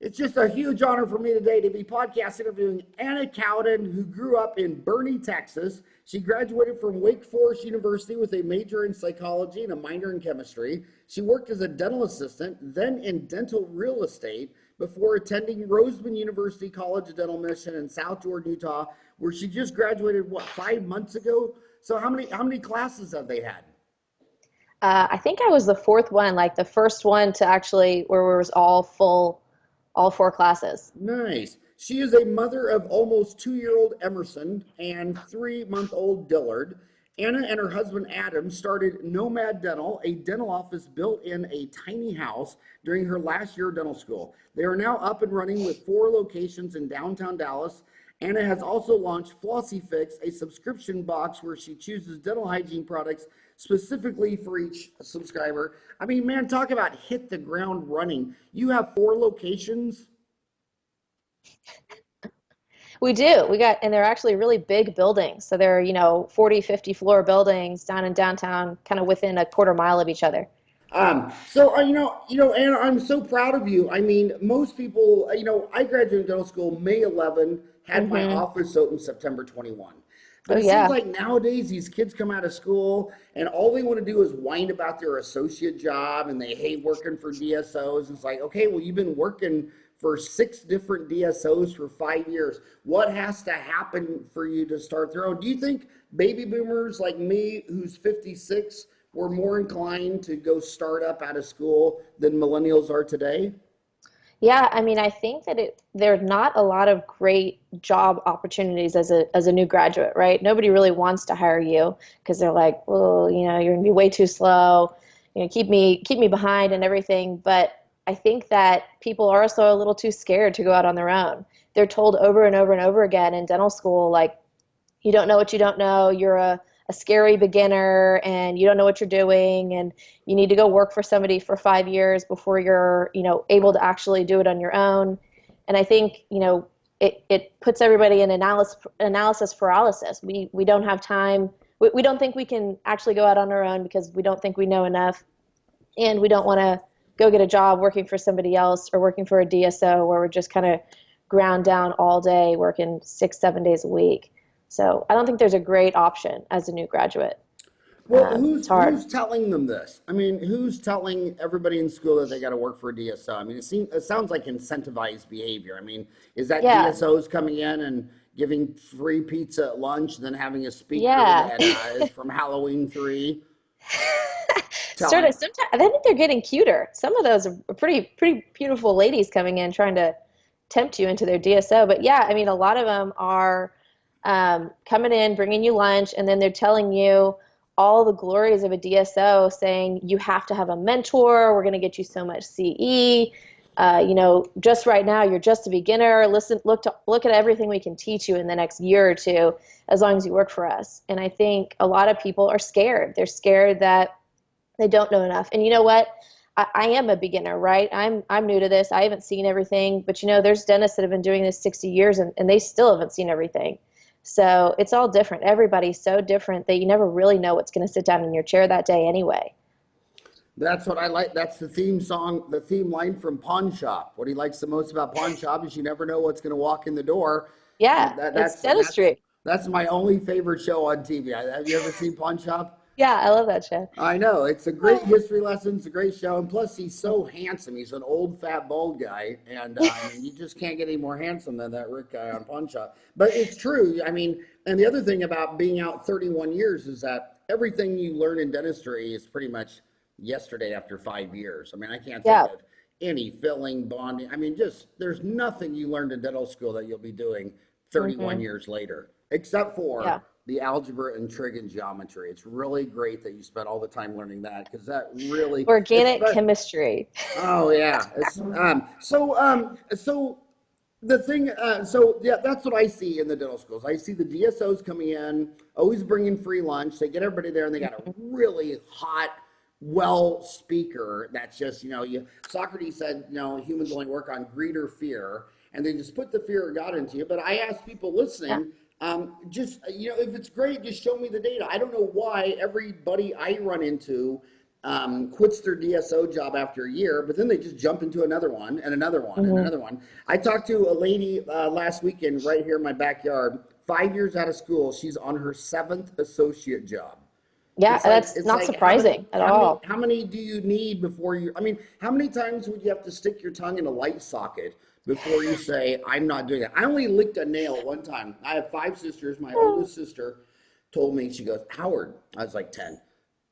It's just a huge honor for me today to be podcast interviewing Anna Cowdin, who grew up in Boerne, Texas. She graduated from Wake Forest University with a major in psychology and a minor in chemistry. She worked as a dental assistant, then in dental real estate, before attending Roseman University College of Dental Medicine in South Jordan, Utah, where she just graduated, 5 months ago? So how many classes have they had? I think I was the fourth one, like the first one to actually where it was all four classes. Nice. She is a mother of almost 2-year-old Emerson and 3-month-old Dillard. Anna and her husband Adam started Nomad Dental, a dental office built in a tiny house during her last year of dental school. They are now up and running with 4 locations in downtown Dallas. Anna has also launched Flossy Fix, a subscription box where she chooses dental hygiene products specifically for each subscriber. I mean, man, talk about hit the ground running. You have 4 locations. We do. And they're actually really big buildings. So they're, 40, 50 floor buildings down in downtown, kind of within a quarter mile of each other. And I'm so proud of you. I mean, most people, I graduated dental school May 11, had my office open September 21. But Oh, it seems yeah. like nowadays these kids come out of school and all they want to do is whine about their associate job and they hate working for DSOs. It's like, okay, well, you've been working for 6 different DSOs for 5 years. What has to happen for you to start their own? Do you think baby boomers like me, who's 56, were more inclined to go start up out of school than millennials are today? Yeah, I mean, I think that there's not a lot of great job opportunities as a new graduate, right? Nobody really wants to hire you because they're like, well, you're gonna be way too slow, keep me behind and everything. But I think that people are also a little too scared to go out on their own. They're told over and over and over again in dental school, like, you don't know what you don't know. You're a scary beginner and you don't know what you're doing and you need to go work for somebody for 5 years before you're, able to actually do it on your own. And I think, it puts everybody in analysis paralysis. We don't have time. We don't think we can actually go out on our own because we don't think we know enough. And we don't want to go get a job working for somebody else or working for a DSO where we're just kind of ground down all day working 6, 7 days a week. So I don't think there's a great option as a new graduate. Well, It's hard. who's telling them this? I mean, who's telling everybody in school that they got to work for a DSO? I mean, it sounds like incentivized behavior. I mean, is that Yeah, DSOs coming in and giving free pizza at lunch, then having a speaker yeah. that is from Halloween 3 Sort telling? of. Sometimes I think they're getting cuter. Some of those are pretty beautiful ladies coming in trying to tempt you into their DSO. But yeah, I mean, a lot of them are coming in, bringing you lunch, and then they're telling you all the glories of a DSO, saying you have to have a mentor. We're going to get you so much CE. Just right now you're just a beginner. Look at everything we can teach you in the next year or two, as long as you work for us. And I think a lot of people are scared. They're scared that they don't know enough. And you know what? I am a beginner, right? I'm new to this. I haven't seen everything, but there's dentists that have been doing this 60 years and they still haven't seen everything. So it's all different. Everybody's so different that you never really know what's going to sit down in your chair that day anyway. That's what I like. That's the theme song, the theme line from Pawn Shop. What he likes the most about Pawn Shop is you never know what's going to walk in the door. Yeah, That, it's that's that's dentistry. that's my only favorite show on TV. Have you ever seen Pawn Shop? Yeah, I love that show. I know. It's a great history lesson. It's a great show. And plus, he's so handsome. He's an old, fat, bald guy. And I mean, you just can't get any more handsome than that Rick guy on Pawn Shop. But it's true. I mean, and the other thing about being out 31 years is that everything you learn in dentistry is pretty much yesterday after 5 years. I mean, I can't think Yeah. of any filling, bonding. I mean, just there's nothing you learned in dental school that you'll be doing 31 hmm years later, except for Yeah. the algebra and trig and geometry. It's really great that you spent all the time learning that because that really, it's, Organic chemistry. oh yeah. So the thing, so yeah, that's what I see in the dental schools. I see the DSOs coming in, always bringing free lunch. They get everybody there and they got a really hot, well speaker that's just, Socrates said, humans only work on greed or fear, and they just put the fear of God into you. But I ask people Yeah. listening, if it's great, just show me the data. I don't know why everybody I run into quits their DSO job after a year, but then they just jump into another one and another one and Hmm. another one. I talked to a lady last weekend right here in my backyard, 5 years out of school. She's on her seventh associate job. Yeah, that's It's not like surprising at all. how many do you need before you, I mean, how many times would you have to stick your tongue in a light socket before you say, I'm not doing that? I only licked a nail one time. I have five sisters. My oldest sister told me, she goes, Howard, I was like 10,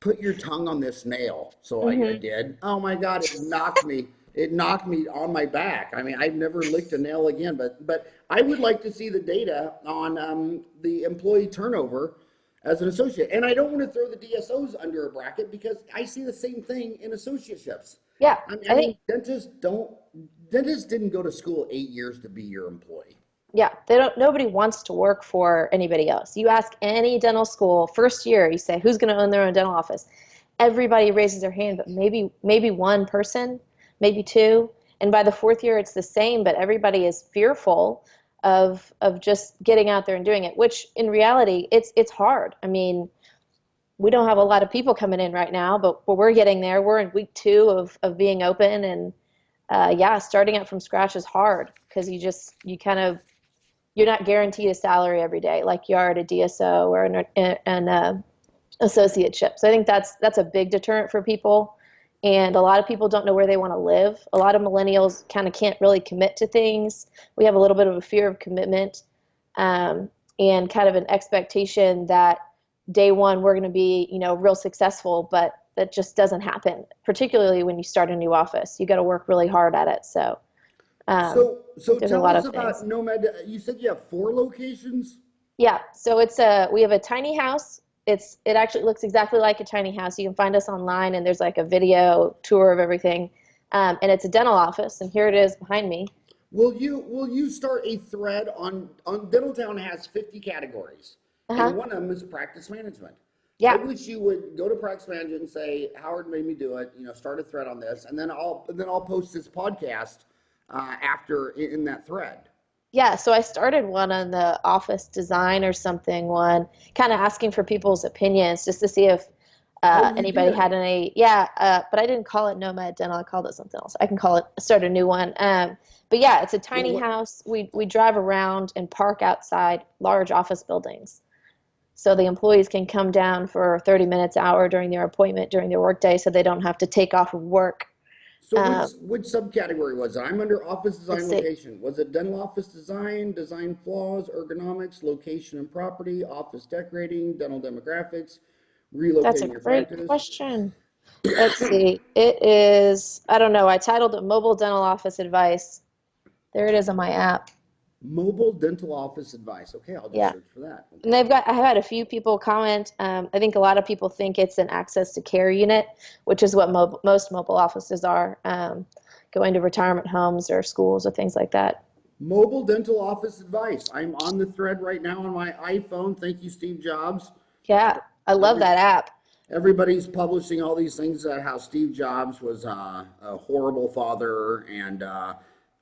put your tongue on this nail. So I Hmm. did. Oh my God, it knocked me. It knocked me on my back. I mean, I've never licked a nail again, but I would like to see the data on the employee turnover as an associate. And I don't want to throw the DSOs under a bracket because I see the same thing in associateships. Yeah, I I think mean, dentists didn't go to school 8 years to be your employee. yeah, they don't nobody wants to work for anybody else. You ask any dental school, first year, you say, who's going to own their own dental office? Everybody raises their hand, but maybe one person, maybe two. And by the fourth year it's the same, but everybody is fearful of just getting out there and doing it, which in reality it's hard. I mean, we don't have a lot of people coming in right now, but we're getting there. We're in week two of being open, and yeah, starting out from scratch is hard because you kind of you're not guaranteed a salary every day like you are at a DSO or an associateship. So I think that's a big deterrent for people. And a lot of people don't know where they want to live. A lot of millennials kind of can't really commit to things. We have a little bit of a fear of commitment, um, and kind of an expectation that day one we're going to be, real successful, but that just doesn't happen. Particularly when you start a new office, you got to work really hard at it. So I So think there's a tell lot us of about things. Nomad. You said you have four locations? Yeah, so we have a tiny house. It actually looks exactly like a tiny house. You can find us online, and there's like a video tour of everything. And it's a dental office, and here it is behind me. Will you start a thread on Dentaltown has 50 categories, and Uh-huh. one of them is practice management. I Yeah. wish you would go to practice management and say, Howard made me do it. Start a thread on this, and then I'll post this podcast after in that thread. Yeah, so I started one on the office design or something, one kind of asking for people's opinions just to see if Oh, you anybody had did. any. Yeah, but I didn't call it Nomad Dental. I called it something else. I can start a new one. But yeah, it's a Well, tiny what? house. We drive around and park outside large office buildings. So the employees can come down for 30 minutes, hour during their appointment, during their workday, so they don't have to take off of work. So Um, which subcategory was it? I'm under office design let's see. location. Was it dental office design, design flaws, ergonomics, location and property, office decorating, dental demographics, That's a relocating your great practice? question. Let's see. It is, I don't know, I titled it Mobile Dental Office Advice. There it is on my app. Mobile dental office advice. Okay, I'll just Yeah. search for that. And Okay. I've had a few people comment. I think a lot of people think it's an access to care unit, which is what most mobile offices are, going to retirement homes or schools or things like that. Mobile dental office advice. I'm on the thread right now on my iPhone. Thank you, Steve Jobs. Yeah, I love Every that app. everybody's publishing all these things how Steve Jobs was a horrible father, and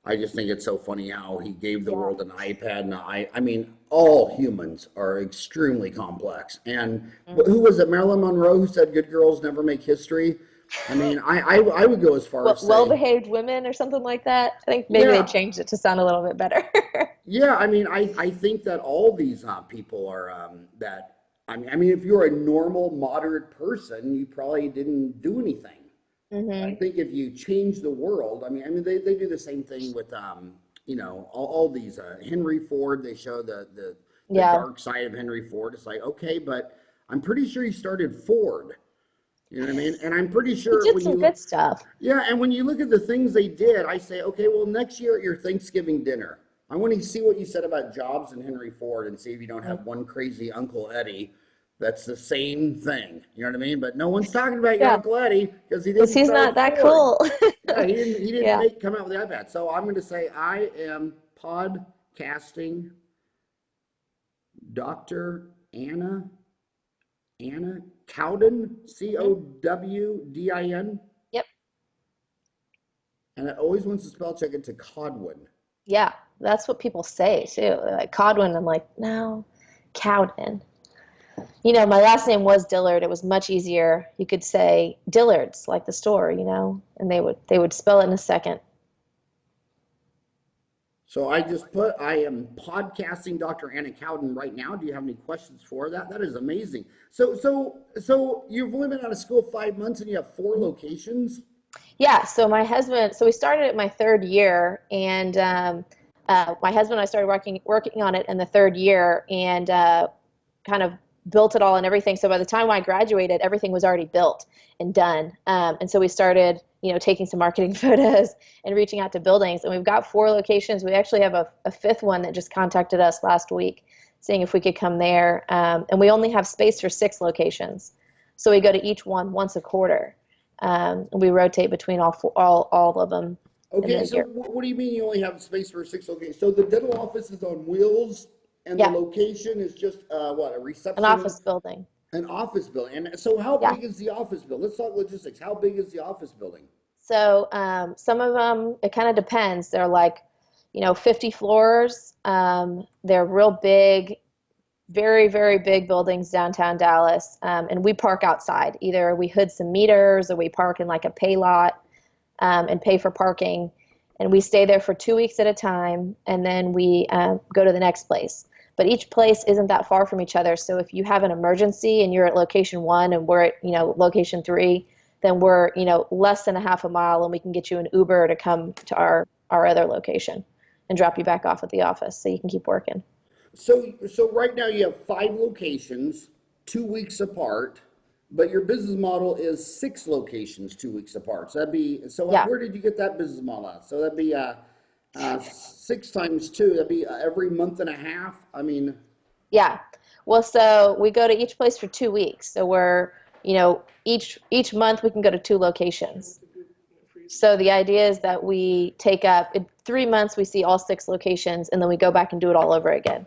I just think it's so funny how he gave the Yeah. world an iPad. And I mean, all humans are extremely complex. And who was it? Marilyn Monroe who said, "Good girls never make history." I mean, I would go as far Well, as say, well-behaved women or something like that. I think maybe they yeah, changed it to sound a little bit better. yeah. I mean, I think that all these people are that. I mean, if you're a normal, moderate person, you probably didn't do anything. I Hmm. think if you change the world, I mean, they do the same thing with, all these, Henry Ford, they show the Yeah. dark side of Henry Ford. It's like, okay, but I'm pretty sure he started Ford, you know what I mean? And I'm pretty He sure did when some you good look, stuff. yeah, and when you look at the things they did, I say, okay, well, next year at your Thanksgiving dinner, I want to see what you said about Jobs and Henry Ford and see if you don't have one crazy Uncle Eddie that's the same thing. You know what I mean? But no one's talking about your Yeah, Uncle Eddie because he because didn't he's not start that Ford. cool. Yeah, he didn't Yeah. make come out with the iPad. So I'm going to say I am podcasting Dr. Anna Cowdin, Hmm. Cowdin, Yep. and it always wants to spell check it to Codwin. Yeah. That's what people say too. Like Codwin, I'm like, no, Cowden. my last name was Dillard. It was much easier. You could say Dillard's, like the store, and they would spell it in a second. So I just put, I am podcasting Dr. Anna Cowdin right now. Do you have any questions for that? That is amazing. So you've only been out of school 5 months and you have 4 locations? Yeah, so we started at my third year, and my husband and I started working on it in the third year, and kind of built it all and everything. So by the time I graduated, everything was already built and done. And so we started, taking some marketing photos and reaching out to buildings. And we've got 4 locations. We actually have a fifth one that just contacted us last week, seeing if we could come there. And we only have space for 6 locations. So we go to each one once a quarter. And we rotate between all of them. Okay, so what do you mean you only have space for 6 locations? So the dental office is on wheels and the location is just, a reception? An office building. An office building. And so how big is the office building? Let's talk logistics. How big is the office building? So some of them, it kind of depends. They're like, 50 floors. They're real big, very, very big buildings downtown Dallas. And we park outside. Either we hood some meters or we park in like a pay lot and pay for parking. And we stay there for 2 weeks at a time. And then we go to the next place. But each place isn't that far from each other. So if you have an emergency and you're at location 1 and we're at, location 3, then we're, less than a half a mile and we can get you an Uber to come to our other location and drop you back off at the office so you can keep working. So right now you have 5 locations, 2 weeks apart, but your business model is 6 locations, 2 weeks apart. So where did you get that business model at? So that'd be 6 times 2, that'd be every month and a half. I mean, yeah. Well, so we go to each place for 2 weeks. So we're, each month we can go to 2 locations. So the idea is that we take up in 3 months, we see all 6 locations, and then we go back and do it all over again.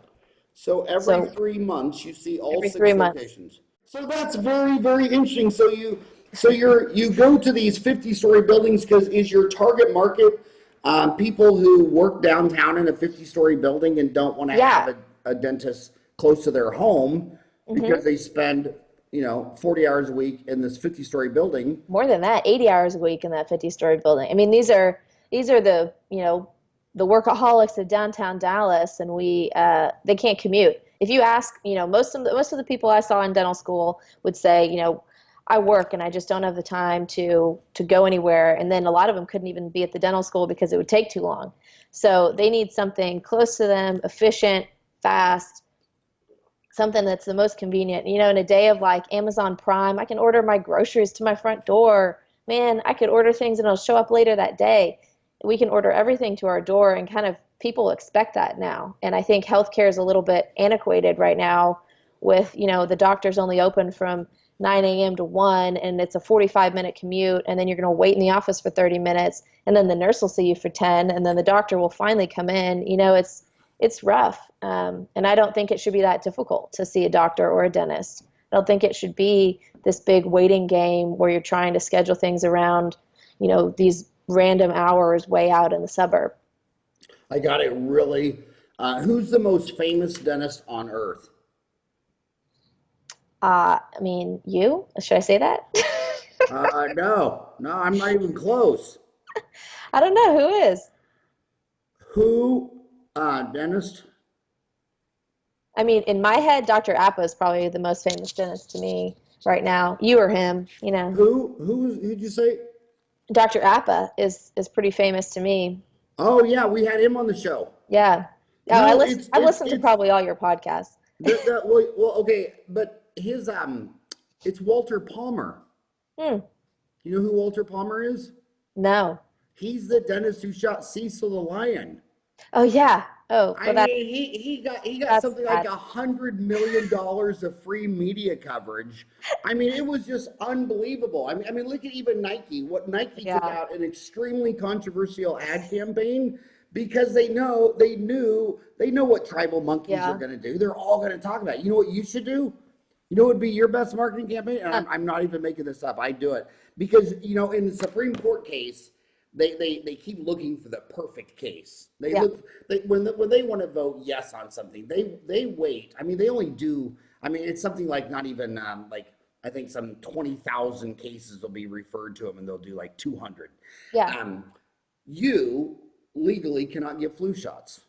So every 3 months you see all 6 locations. Months. So that's very, very interesting. So you go to these 50-story buildings because is your target market people who work downtown in a 50-story building and don't want to have a dentist close to their home because they spend 40 hours a week in this 50-story building. More than that, 80 hours a week in that 50-story building. I mean, these are the the workaholics of downtown Dallas, and they can't commute. If you ask, most of the people I saw in dental school would say, I work and I just don't have the time to go anywhere. And then a lot of them couldn't even be at the dental school because it would take too long. So they need something close to them, efficient, fast, something that's the most convenient. In a day of like Amazon Prime, I can order my groceries to my front door. Man, I could order things and it'll show up later that day. We can order everything to our door, and kind of people expect that now. And I think healthcare is a little bit antiquated right now with, the doctor's only open from 9 a.m. to 1, and it's a 45-minute commute, and then you're going to wait in the office for 30 minutes, and then the nurse will see you for 10, and then the doctor will finally come in. It's rough, and I don't think it should be that difficult to see a doctor or a dentist. I don't think it should be this big waiting game where you're trying to schedule things around, these random hours way out in the suburb. I got it really. Who's the most famous dentist on earth? I mean, you? Should I say that? No, I'm not even close. I don't know. Who is? Dentist? I mean, in my head, Dr. Appa is probably the most famous dentist to me right now. You or him, Who'd you say? Dr. Appa is pretty famous to me. Oh yeah, we had him on the show. Yeah. No, I listen to probably all your podcasts. Well, okay, but his it's Walter Palmer. You know who Walter Palmer is? No. He's the dentist who shot Cecil the lion. Oh yeah. Oh, well, I mean, he got something like $100 million of free media coverage. I mean, it was just unbelievable. I mean, look at even Nike. What Nike took out an extremely controversial ad campaign because they know what tribal monkeys are going to do. They're all going to talk about it. You know what you should do? You know what would be your best marketing campaign? And I'm not even making this up. I do it because in the Supreme Court case. They keep looking for the perfect case. When they want to vote yes on something, they wait. I mean, they only do I mean, it's something like not even like I think some 20,000 cases will be referred to them, and they'll do like 200. Yeah. Um, you legally cannot give flu shots.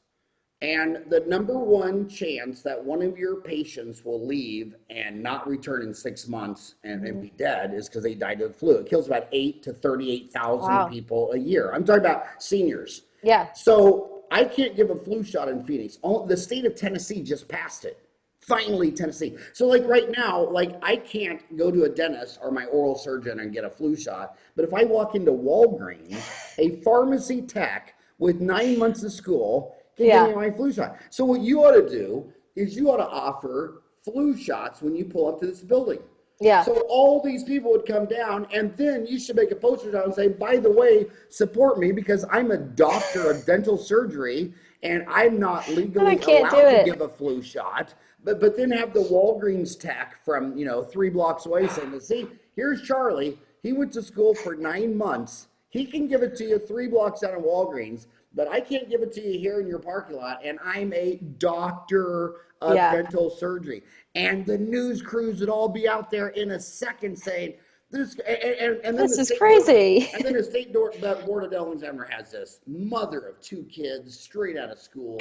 And the number one chance that one of your patients will leave and not return in 6 months and Hmm. be dead is because they died of the flu. It kills about 8 to 38,000 Wow. people a year. I'm talking about seniors. Yeah. So I can't give a flu shot in Phoenix. The state of Tennessee just passed it. Finally, Tennessee. So like right now, like I can't go to a dentist or my oral surgeon and get a flu shot. But if I walk into Walgreens, a pharmacy tech with 9 months of school can give me Yeah. my flu shot. So what you ought to do is you ought to offer flu shots when you pull up to this building. Yeah. So all these people would come down, and then you should make a poster down and say, by the way, support me because I'm a doctor of dental surgery and I'm not I legally can't do allowed to it. give a flu shot. But then have the Walgreens tech from 3 blocks away saying, see, here's Charlie. He went to school for 9 months. He can give it to you 3 blocks out of Walgreens, but I can't give it to you here in your parking lot. And I'm a doctor of Yeah. dental surgery. And the news crews would all be out there in a second saying, this, and then This the is state board, crazy. and then the state board, that board of dental examiner has this mother of two kids straight out of school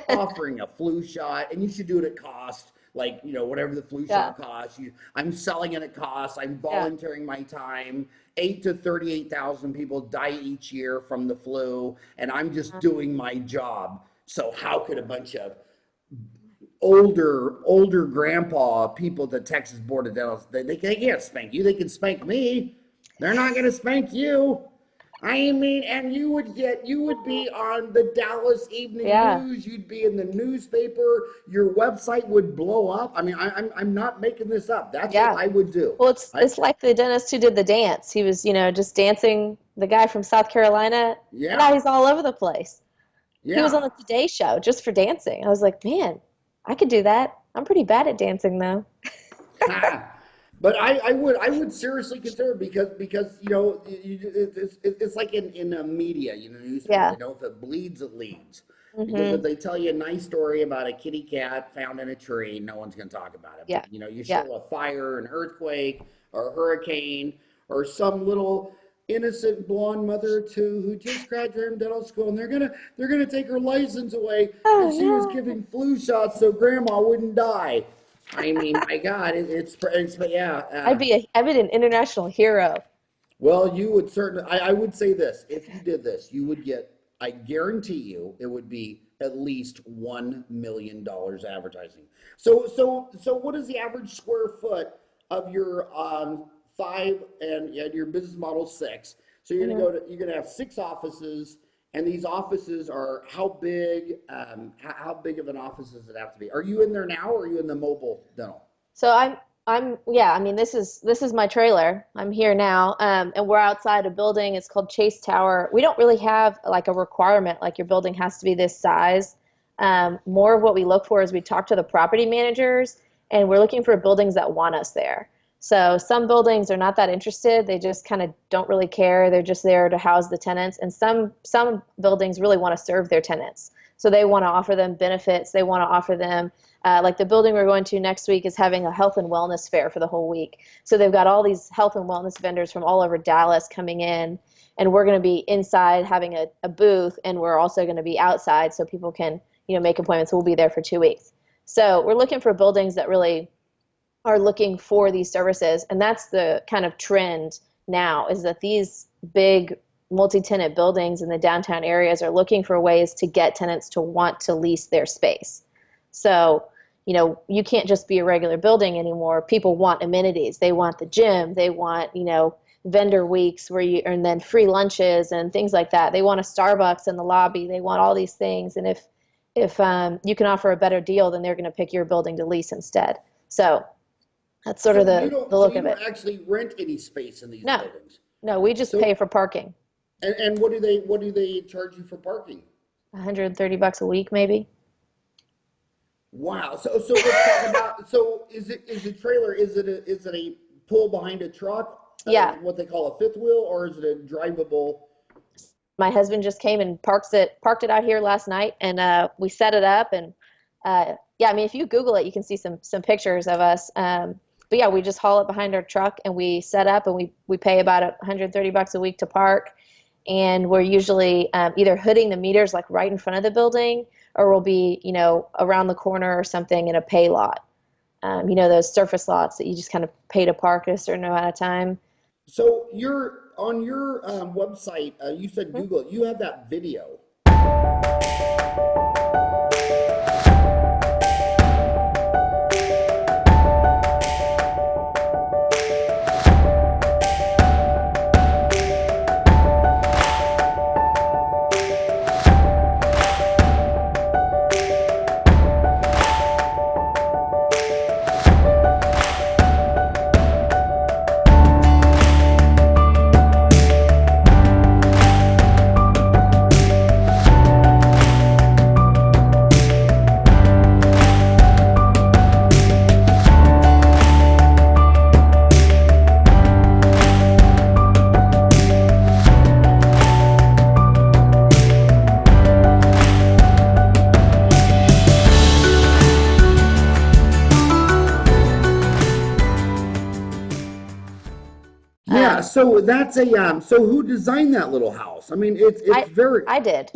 offering a flu shot, and you should do it at cost, like whatever the flu Yeah. shot costs. I'm selling it at cost. I'm Yeah. volunteering my time. 8 to 38,000 people die each year from the flu, and I'm just doing my job. So how could a bunch of older grandpa people at the Texas Board of Dental, they can't spank you. They can spank me. They're not going to spank you. I mean, and you would be on the Dallas Evening Yeah. News. You'd be in the newspaper. Your website would blow up. I mean, I'm not making this up. That's what Yeah. I would do. Well, it's I it's like the dentist who did the dance. He was, just dancing, the guy from South Carolina, and now Yeah, he's all over the place. He was on yeah. the Today Show just for dancing. I was like, man, I could do that. I'm pretty bad at dancing though. But I would seriously consider it because it's like in media, newspapers. Yeah. They know if it bleeds, it leads. Because if Hmm. they tell you a nice story about a kitty cat found in a tree, no one's going to talk about it. But Yeah. you Yeah. show a fire, an earthquake, or a hurricane, or some little innocent blonde mother or two who just graduated from dental school, and they're gonna take her license away Oh because she was no. giving flu shots so grandma wouldn't die. I mean, my God, it's yeah. I'd be an international hero. Well, you would certainly. I would say this: if you did this, you would get. I guarantee you, it would be at least $1 million advertising. So, what is the average square foot of your five and your business model six? So Hmm. you're gonna have 6 offices, and these offices are how big? How big of an office does it have to be? Are you in there now, or are you in the mobile dental? So yeah, I mean this is my trailer. I'm here now. And we're outside a building. It's called Chase Tower. We don't really have like a requirement like your building has to be this size. More of what we look for is we talk to the property managers and we're looking for buildings that want us there. So some buildings are not that interested. They just kind of don't really care. They're just there to house the tenants. And some buildings really want to serve their tenants. So they want to offer them benefits. They want to offer them like the building we're going to next week is having a health and wellness fair for the whole week. So they've got all these health and wellness vendors from all over Dallas coming in, and we're going to be inside having a booth, and we're also going to be outside so people can make appointments. We'll be there for 2 weeks. So we're looking for buildings that really are looking for these services, and that's the kind of trend now is that these big multi-tenant buildings in the downtown areas are looking for ways to get tenants to want to lease their space. So, you can't just be a regular building anymore. People want amenities. They want the gym. They want, vendor weeks and then free lunches and things like that. They want a Starbucks in the lobby. They want all these things. And if you can offer a better deal, then they're going to pick your building to lease instead. So that's sort of So the so look you of don't it. actually rent any space in these No, buildings. no, we just pay So for parking. and what do they charge you for parking? 130 bucks a week, maybe. Wow. So let's talk about. So is a trailer? Is it a pull behind a truck? Yeah. What they call a fifth wheel, or is it a drivable? My husband just came and parked it out here last night, and we set it up, and Yeah, I mean, if you Google it, you can see some pictures of us. But yeah, we just haul it behind our truck and we set up and we pay about $130 a week to park. And we're usually either hooding the meters like right in front of the building, or we'll be, around the corner or something in a pay lot. Those surface lots that you just kind of pay to park at a certain amount of time. So you're on your website, you said Mhm. Google, you have that video. Yeah, Um, so that's a so who designed that little house? I mean, it's I very I did.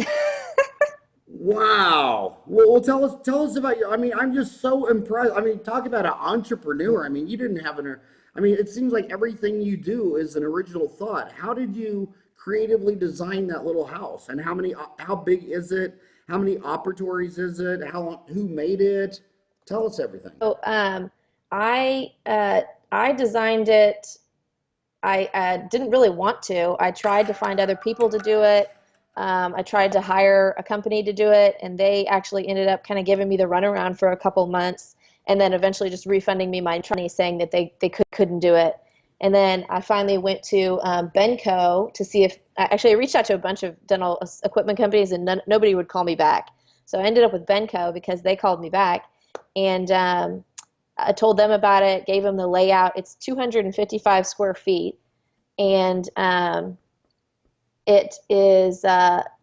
wow. Well, tell us about your. I mean, I'm just so impressed. I mean, talk about an entrepreneur. I mean, you didn't have an. I mean, it seems like everything you do is an original thought. How did you creatively design that little house? And how big is it? How many operatories is it? Who made it? Tell us everything. So I I designed it. I didn't really want to. I tried to find other people to do it. I tried to hire a company to do it, and they actually ended up kind of giving me the runaround for a couple months, and then eventually just refunding me my money, saying that they couldn't do it. And then I finally went to Benco to see if actually I reached out to a bunch of dental equipment companies, and nobody would call me back. So I ended up with Benco because they called me back, and I told them about it, gave them the layout. It's 255 square feet, and it is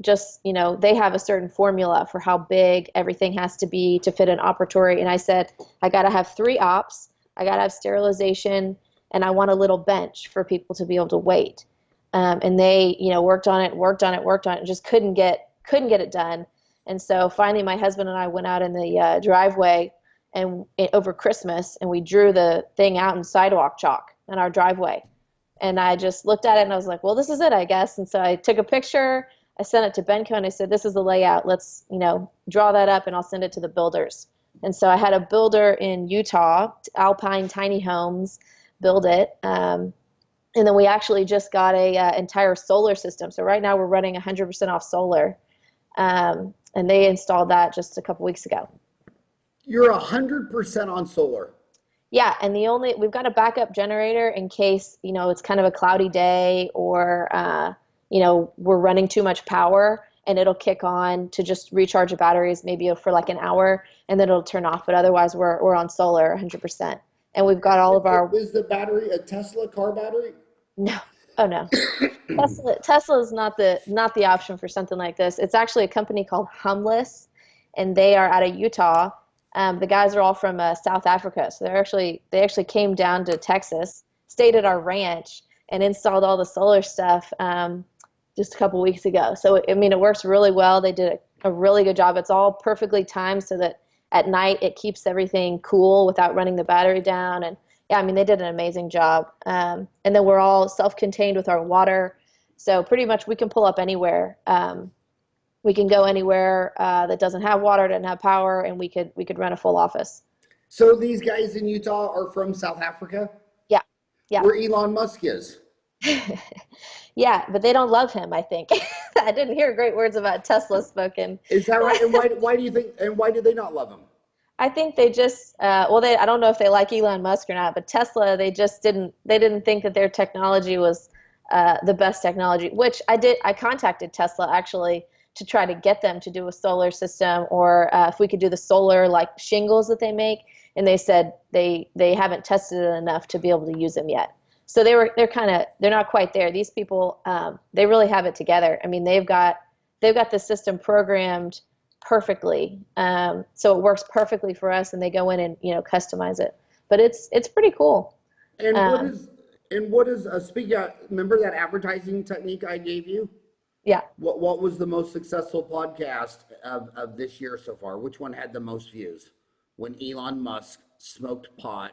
just, they have a certain formula for how big everything has to be to fit an operatory. And I said, I got to have 3 ops, I got to have sterilization, and I want a little bench for people to be able to wait. And they, worked on it, and just couldn't get it done. And so finally, my husband and I went out in the driveway and over Christmas, and we drew the thing out in sidewalk chalk in our driveway. And I just looked at it and I was like, well, this is it, I guess. And so I took a picture, I sent it to Benco, and I said, this is the layout. Let's, draw that up and I'll send it to the builders. And so I had a builder in Utah, Alpine Tiny Homes, build it. And then we actually just got a entire solar system. So right now we're running 100% off solar. And they installed that just a couple weeks ago. You're 100% on solar. Yeah, and we've got a backup generator in case, it's kind of a cloudy day, or we're running too much power, and it'll kick on to just recharge the batteries maybe for like an hour, and then it'll turn off. But otherwise we're on solar 100%. And we've got all of our Is the battery a Tesla car battery? No. Oh no. Tesla is not the option for something like this. It's actually a company called Humless, and they are out of Utah. The guys are all from South Africa, so they actually came down to Texas, stayed at our ranch, and installed all the solar stuff just a couple weeks ago. So I mean, it works really well. They did a really good job. It's all perfectly timed so that at night it keeps everything cool without running the battery down. And yeah, I mean, they did an amazing job. And then we're all self-contained with our water, so pretty much we can pull up anywhere. We can go anywhere that doesn't have water, doesn't have power, and we could run a full office. So these guys in Utah are from South Africa, Yeah, yeah, where Elon Musk is. yeah. But they don't love him, I think. I didn't hear great words about Tesla spoken. Is that right? And why do you think? And why do they not love him? I think they just I don't know if they like Elon Musk or not, but Tesla, they didn't think that their technology was the best technology. Which I contacted Tesla actually to try to get them to do a solar system, or if we could do the solar like shingles that they make, and they said they haven't tested it enough to be able to use them yet. So they're not quite there. These people, they really have it together. I mean, they've got the system programmed perfectly. So it works perfectly for us, and they go in and, customize it. But it's pretty cool. And what Um, is and what is speaking of, remember that advertising technique I gave you? yeah. What was the most successful podcast of this year so far? Which one had the most views? When Elon Musk smoked pot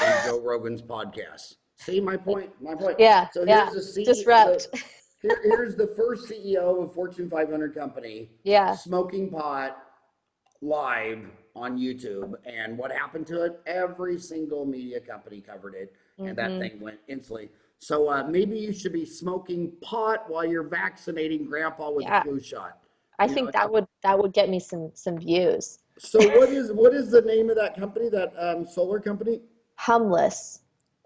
on Joe Rogan's podcast. See my point? My point. Yeah, So yeah. here's the Disrupt. here's the first CEO of a Fortune 500 company Yeah. smoking pot live on YouTube. And what happened to it? Every single media company covered it, and that Hmm. thing went instantly. So maybe you should be smoking pot while you're vaccinating grandpa with the Yeah. flu shot. I You know, think that would get me some views. so what is the name of that company, that solar company? Humless.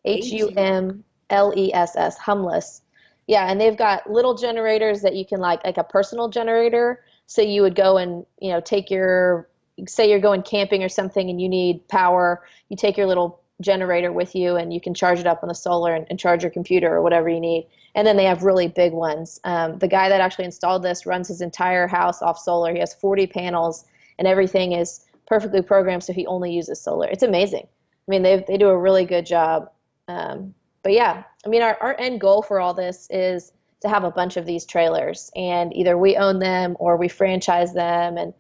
H U Humless. Humless. Yeah, and they've got little generators that you can like a personal generator. So you would go and, take your, say you're going camping or something and you need power, you take your little generator with you and you can charge it up on the solar and charge your computer or whatever you need. And then they have really big ones. The guy that actually installed this runs his entire house off solar. He has 40 panels and everything is perfectly programmed so he only uses solar. It's amazing. I mean, they do a really good job. But yeah, I mean, our end goal for all this is to have a bunch of these trailers, and either we own them or we franchise them. And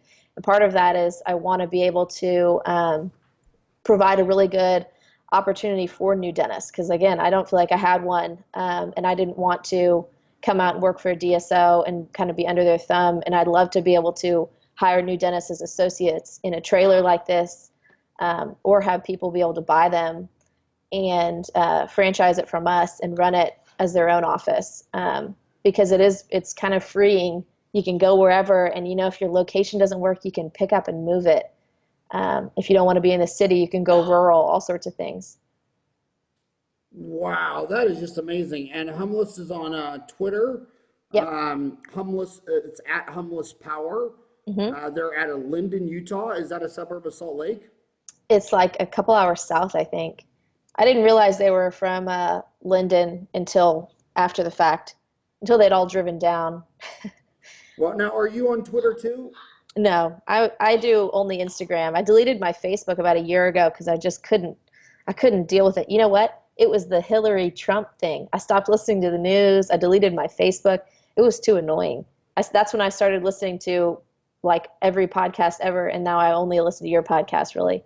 part of that is I want to be able to provide a really good opportunity for new dentists. Because again, I don't feel like I had one, and I didn't want to come out and work for a DSO and kind of be under their thumb. And I'd love to be able to hire new dentists as associates in a trailer like this, or have people be able to buy them and franchise it from us and run it as their own office, because it's kind of freeing. You can go wherever, and if your location doesn't work, you can pick up and move it. If you don't want to be in the city, you can go rural, all sorts of things. Wow, that is just amazing. And Humless is on Twitter. Yep. Humless, it's at Humless Power. Hmm. They're out of Linden, Utah. Is that a suburb of Salt Lake? It's like a couple hours south, I think. I didn't realize they were from Linden until after the fact, until they'd all driven down. Well, now are you on Twitter too? No, I do only Instagram. I deleted my Facebook about a year ago because I couldn't deal with it. You know what? It was the Hillary Trump thing. I stopped listening to the news. I deleted my Facebook. It was too annoying. That's when I started listening to like every podcast ever, and now I only listen to your podcast, really.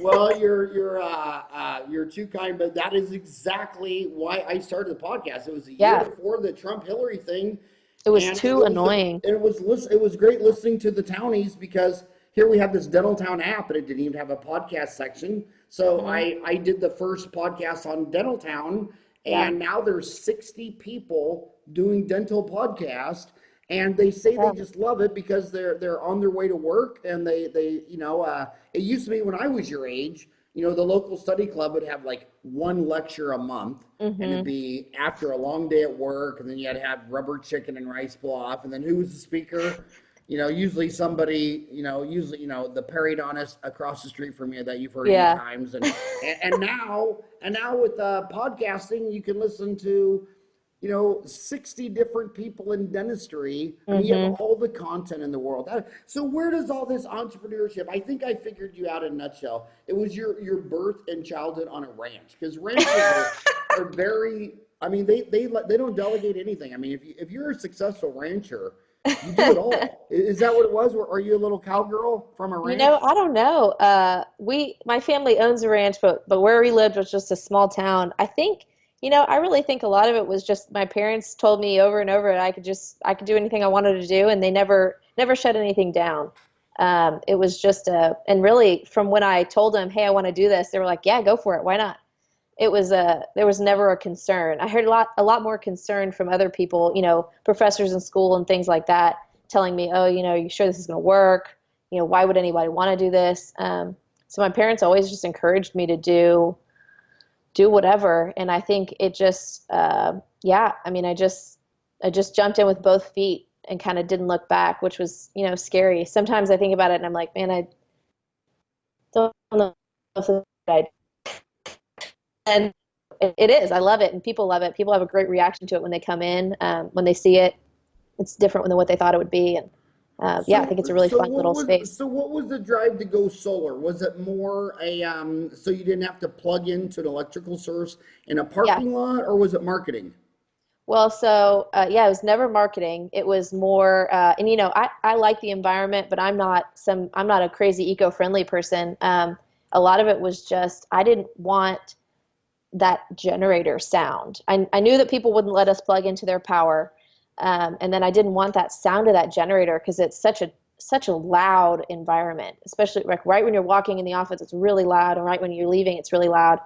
Well, you're too kind, but that is exactly why I started the podcast. It was a year Yeah, before the Trump Hillary thing, it was and too annoying. it was great listening to the townies, because here we have this Dental Town app, and it didn't even have a podcast section. So Hmm. I did the first podcast on Dental Town, Yeah, and now there's 60 people doing dental podcast, and they say they yeah, just love it because they're on their way to work, and they it used to be when I was your age, the local study club would have like one lecture a month, and it'd hmm, be after a long day at work, and then you had to have rubber chicken and rice pilaf, and then who was the speaker? Usually somebody, the periodontist across the street from you that you've heard eight yeah. times, and now with podcasting, you can listen to 60 different people in dentistry. I mean, you have Hmm. all the content in the world. So where does all this entrepreneurship? I think I figured you out in a nutshell. It was your birth and childhood on a ranch, because ranches are very. I mean, they don't delegate anything. I mean, if you're a successful rancher, you do it all. Is that what it was? Or are you a little cowgirl from a ranch? I don't know. My family owns a ranch, but where we lived was just a small town. I think, I really think a lot of it was just my parents told me over and over I could do anything I wanted to do, and they never shut anything down. It was just and really from when I told them, hey, I want to do this, they were like, yeah, go for it. Why not? There was never a concern. I heard a lot more concern from other people, professors in school and things like that, telling me, oh, you sure this is going to work? Why would anybody want to do this? So my parents always just encouraged me to do whatever, and I think it just, yeah. I mean, I just jumped in with both feet and kind of didn't look back, which was scary. Sometimes I think about it and I'm like, man, I don't know if it's a good idea. And it is. I love it, and people love it. People have a great reaction to it when they come in. When they see it, it's different than what they thought it would be, and Yeah, I think it's a really fun little space. So what was the drive to go solar? Was it more a so you didn't have to plug into an electrical source in a Yeah. parking lot, or was it marketing? Well, so yeah, it was never marketing. It was more, and I like the environment, but I'm not a crazy eco-friendly person. A lot of it was just I didn't want that generator sound. I knew that people wouldn't let us plug into their power, and then I didn't want that sound of that generator because it's such a loud environment, especially like right when you're walking in the office, it's really loud, and right when you're leaving, it's really loud.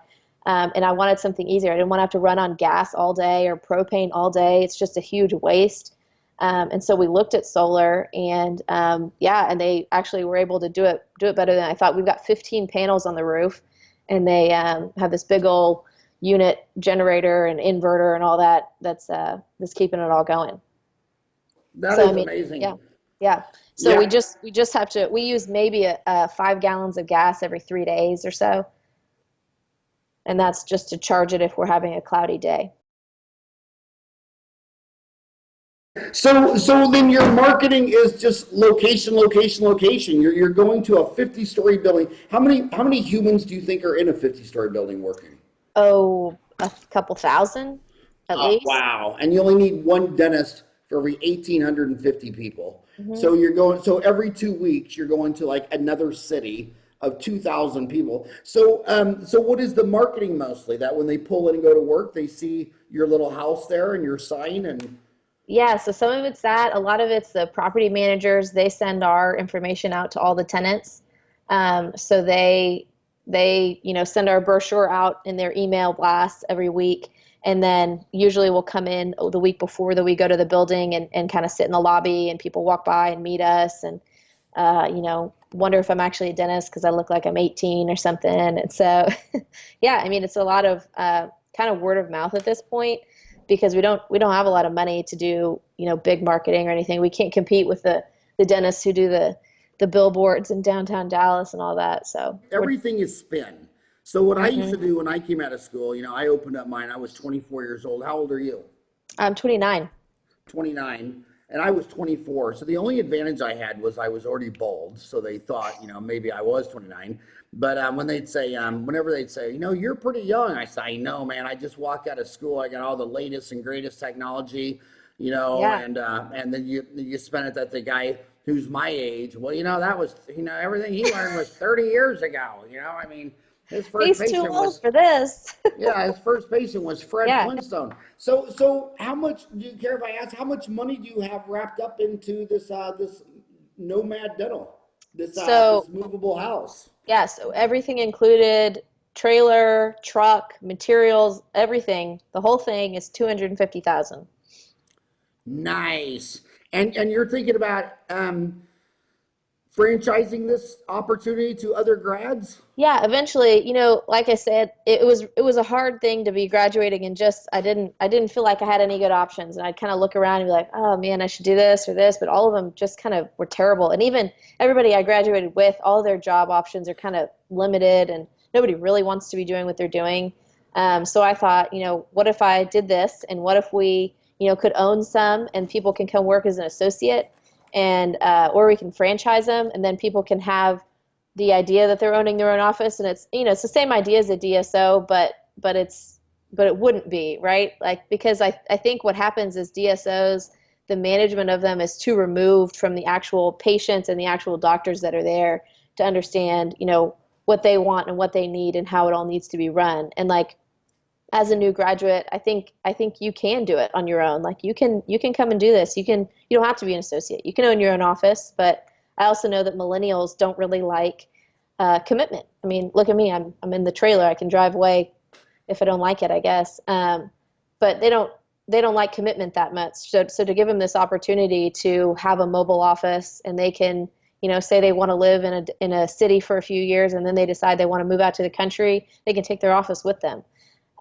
And I wanted something easier. I didn't want to have to run on gas all day or propane all day. It's just a huge waste. And so we looked at solar, and yeah, and they actually were able to do it better than I thought. We've got 15 panels on the roof, and they have this big old unit generator and inverter and all that's keeping it all going. That So I is mean, yeah, amazing. yeah. So Yeah. we just have to we use maybe 5 gallons of gas every 3 days or so, and that's just to charge it if we're having a cloudy day. So then your marketing is just location, location, location. You're going to a 50-story building. How many humans do you think are in a 50-story building working? Oh, a couple thousand at least. Wow. And you only need one dentist for every 1,850 people. Hmm. So you're going, so every 2 weeks, you're going to like another city of 2,000 people. So what is the marketing mostly? That when they pull in and go to work, they see your little house there and your sign and Yeah, so some of it's that. A lot of it's the property managers. They send our information out to all the tenants. So they send our brochure out in their email blasts every week. And then usually we'll come in the week before that we go to the building and kind of sit in the lobby and people walk by and meet us and wonder if I'm actually a dentist because I look like I'm 18 or something. And so, yeah, I mean, it's a lot of kind of word of mouth at this point because we don't have a lot of money to do big marketing or anything. We can't compete with the dentists who do the billboards in downtown Dallas and all that. So we're everything is spin. So what I used mhm. to do when I came out of school, I opened up mine. I was 24 years old. How old are you? I'm 29. 29, and I was 24. So the only advantage I had was I was already bald. So they thought, maybe I was 29. But when they'd say, whenever they'd say, you're pretty young, I say, I know, man. I just walked out of school. I got all the latest and greatest technology, Yeah. and then you spend it at the guy who's my age. Well, that was, everything he learned was 30 years ago. I mean, his first He's too patient old was for this. yeah, his first patient was Fred Yeah. Flintstone. So how much do you care if I ask? How much money do you have wrapped up into this Nomad Dental, this So movable house? yeah, so everything included trailer, truck, materials, everything. The whole thing is 250,000. Nice. And you're thinking about franchising this opportunity to other grads? Yeah, eventually, like I said, it was a hard thing to be graduating and just I didn't feel like I had any good options, and I'd kind of look around and be like, oh man, I should do this or this, but all of them just kind of were terrible. And even everybody I graduated with, all their job options are kind of limited, and nobody really wants to be doing what they're doing. So I thought, what if I did this, and what if we, could own some, and people can come work as an associate, and or we can franchise them, and then people can have the idea that they're owning their own office, and it's the same idea as a DSO, but it wouldn't be right, like because I think what happens is DSOs, the management of them is too removed from the actual patients and the actual doctors that are there to understand what they want and what they need and how it all needs to be run. And like as a new graduate, I think you can do it on your own. Like you can come and do this. You don't have to be an associate. You can own your own office, but I also know that millennials don't really like commitment. I mean, look at me. I'm in the trailer. I can drive away if I don't like it, I guess. But they don't like commitment that much. So to give them this opportunity to have a mobile office, and they can say they want to live in a city for a few years, and then they decide they want to move out to the country, they can take their office with them.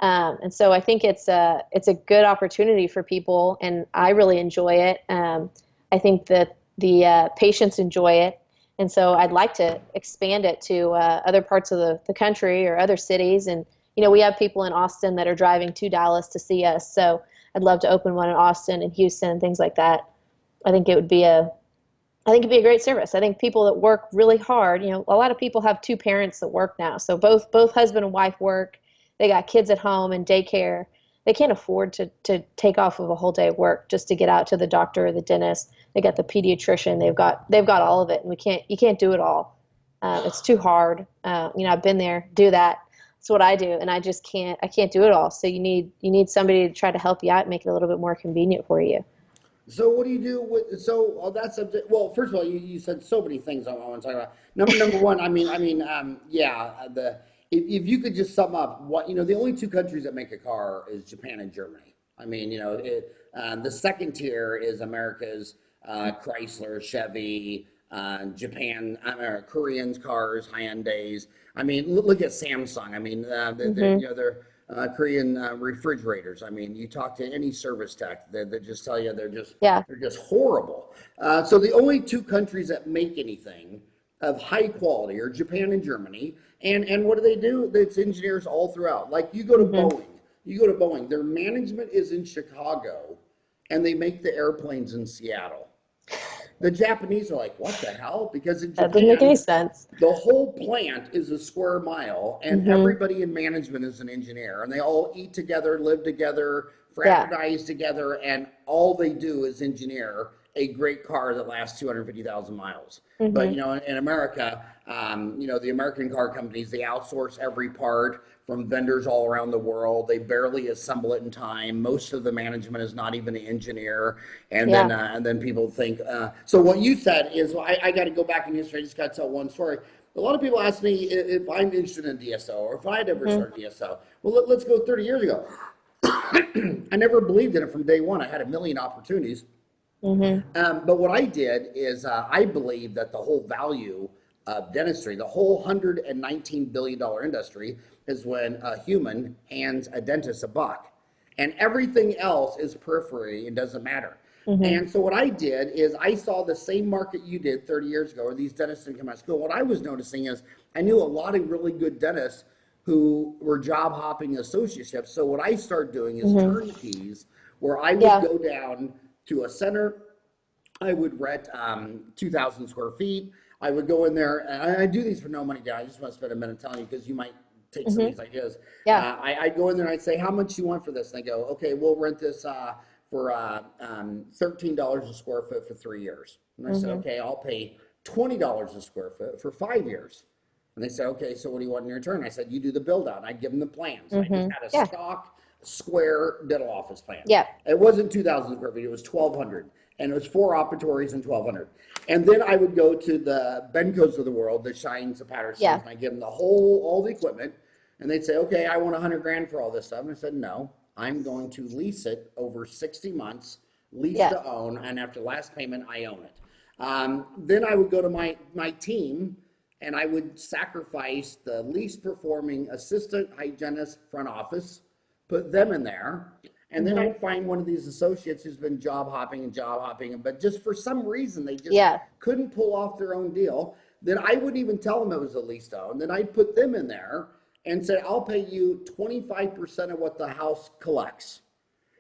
And so I think it's a good opportunity for people, and I really enjoy it. I think that the patients enjoy it, and so I'd like to expand it to other parts of the country or other cities. And we have people in Austin that are driving to Dallas to see us, so I'd love to open one in Austin and Houston and things like that. I think it would be I think it'd be a great service. I think people that work really hard, a lot of people have two parents that work now. So both husband and wife work. They got kids at home and daycare. They can't afford to take off of a whole day of work just to get out to the doctor or the dentist. They got the pediatrician. They've got all of it, and you can't do it all. It's too hard. I've been there, do that. That's what I do, and I can't do it all. So you need somebody to try to help you out and make it a little bit more convenient for you. So what do you do with, so on that subject? Well, first of all, you said so many things I want to talk about. Number one, yeah, if you could just sum up what, the only two countries that make a car is Japan and Germany. The second tier is America's Chrysler, Chevy, Japan, Koreans cars, Hyundais. Look at Samsung. They're Korean refrigerators. You talk to any service tech, they just tell you Yeah. they're just horrible. So the only two countries that make anything of high quality are Japan and Germany. And what do? It's engineers all throughout. Like you go to Boeing, their management is in Chicago, and they make the airplanes in Seattle. The Japanese are like, what the hell? Because in That doesn't make any Japan, sense. the whole plant is a square mile, and everybody in management is an engineer, and they all eat together, live together, Yeah. fraternize together, and all they do is engineer a great car that lasts 250,000 miles. But in America, the American car companies, they outsource every part from vendors all around the world. They barely assemble it in time. Most of the management is not even an engineer, and then people think. So what you said is, well, I got to go back in history. I just got to tell one story. A lot of people ask me if I'm interested in DSO or if I'd ever start DSO. Well, let's go 30 years ago. I never believed in it from day one. I had a million opportunities. But what I did is I believe that the whole value of dentistry, the whole $119 billion industry, is when a human hands a dentist a buck. And everything else is periphery and doesn't matter. And so what I did is I saw the same market you did 30 years ago, where these dentists didn't come out of school. What I was noticing is I knew a lot of really good dentists who were job hopping associateships. So what I started doing is turnkeys, where I would go down to a center. I would rent 2,000 square feet. I would go in there, and I do these for no money down. I just want to spend a minute telling you because you might take some of these ideas. Yeah. I'd go in there and I'd say, how much you want for this? And they go, okay, we'll rent this for $13 a square foot for 3 years. And I said, okay, I'll pay $20 a square foot for 5 years. And they said, okay, so what do you want in return? I said, you do the build out. And I'd give them the plans. I just had a stock square dental office plan. Yeah. It wasn't 2,000 square feet, it was 1,200. And it was 4 operatories and 1,200. And then I would go to the Bencos of the world, the Shines, the Pattersons, and I give them all the equipment. And they'd say, okay, I want 100 grand for all this stuff. And I said, no, I'm going to lease it over 60 months, lease to own, and after last payment, I own it. Then I would go to my team, and I would sacrifice the least performing assistant, hygienist, front office, put them in there. And then I'd find one of these associates who's been job hopping, but just for some reason, they just couldn't pull off their own deal. Then I wouldn't even tell them it was a lease to own. Then I'd put them in there and say, I'll pay you 25% of what the house collects.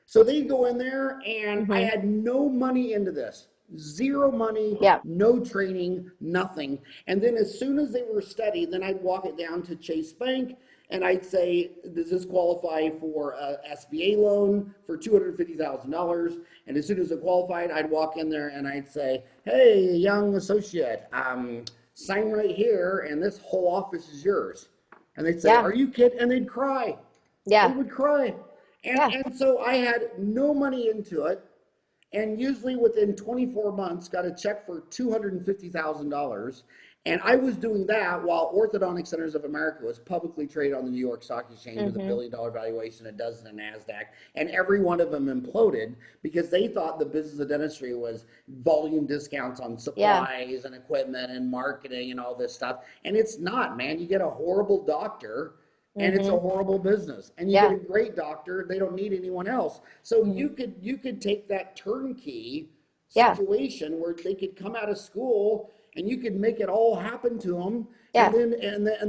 So they'd go in there, and I had no money into this. Zero money, no training, nothing. And then as soon as they were steady, then I'd walk it down to Chase Bank, and I'd say, does this qualify for a SBA loan for $250,000? And as soon as it qualified, I'd walk in there and I'd say, hey, young associate, sign right here, and this whole office is yours. And they'd say, are you kidding? And they'd cry. They would cry. And so I had no money into it. And usually within 24 months, got a check for $250,000. And I was doing that while Orthodontic Centers of America was publicly traded on the New York Stock Exchange with $1 billion valuation, a dozen in NASDAQ. And every one of them imploded because they thought the business of dentistry was volume discounts on supplies and equipment and marketing and all this stuff. And it's not, man. You get a horrible doctor, and it's a horrible business. And you get a great doctor, they don't need anyone else. So you could take that turnkey situation where they could come out of school and you could make it all happen to them. And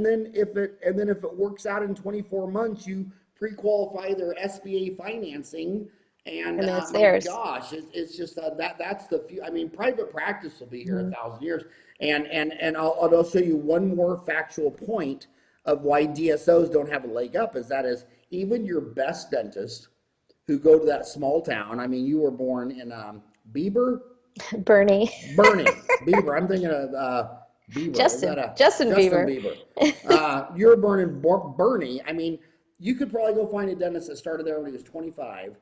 then if it works out in 24 months, you pre-qualify their SBA financing, And And then it's my theirs. gosh, it's just that's the few. I mean, private practice will be here 1,000 years. And I'll show you one more factual point of why DSOs don't have a leg up. Is even your best dentist who go to that small town. I mean, you were born in Bieber, Bernie. Bieber. I'm thinking of Bieber. Is that a Justin Justin Bieber. Bieber? You were born in Bernie. I mean, you could probably go find a dentist that started there when he was 25,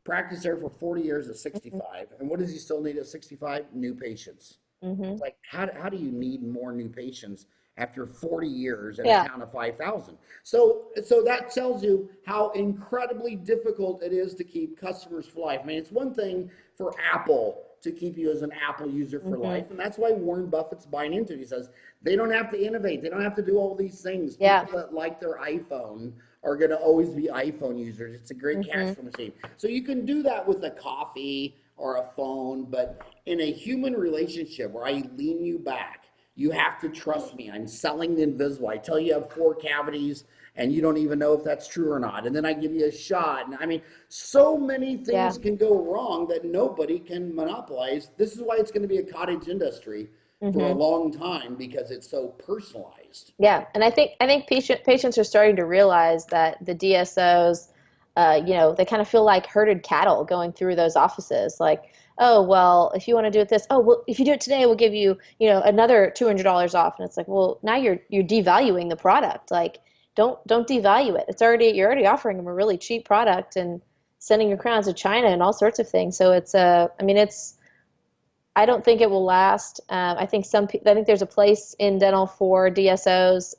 practiced there for 40 years at 65, and what does he still need at 65? New patients. Hmm. Like, how do you need more new patients after 40 years in a Yeah. town of 5,000? So that tells you how incredibly difficult it is to keep customers for life. I mean, it's one thing for Apple to keep you as an Apple user for Hmm. life, and that's why Warren Buffett's buying into it. He says they don't have to innovate, they don't have to do all these things. Yeah. People that like their iPhone are going to always be iPhone users. It's a great cash Hmm. flow machine. So you can do that with a coffee or a phone, but in a human relationship where I lean you back, you have to trust me. I'm selling the invisible. I tell you you have 4 cavities and you don't even know if that's true or not. And then I give you a shot. And I mean, so many Yeah. things can go wrong that nobody can monopolize. This is why it's going to be a cottage industry for a Hmm. long time, because it's so personalized. Yeah, and I think patients are starting to realize that the DSOs, they kind of feel like herded cattle going through those offices. Like, oh well, if you want to do it this, oh well, if you do it today, we'll give you, another $200 off. And it's like, well, now you're devaluing the product. Like, don't devalue it. You're already offering them a really cheap product and sending your crowns to China and all sorts of things. So I mean, I don't think it will last. I think there's a place in dental for DSOs,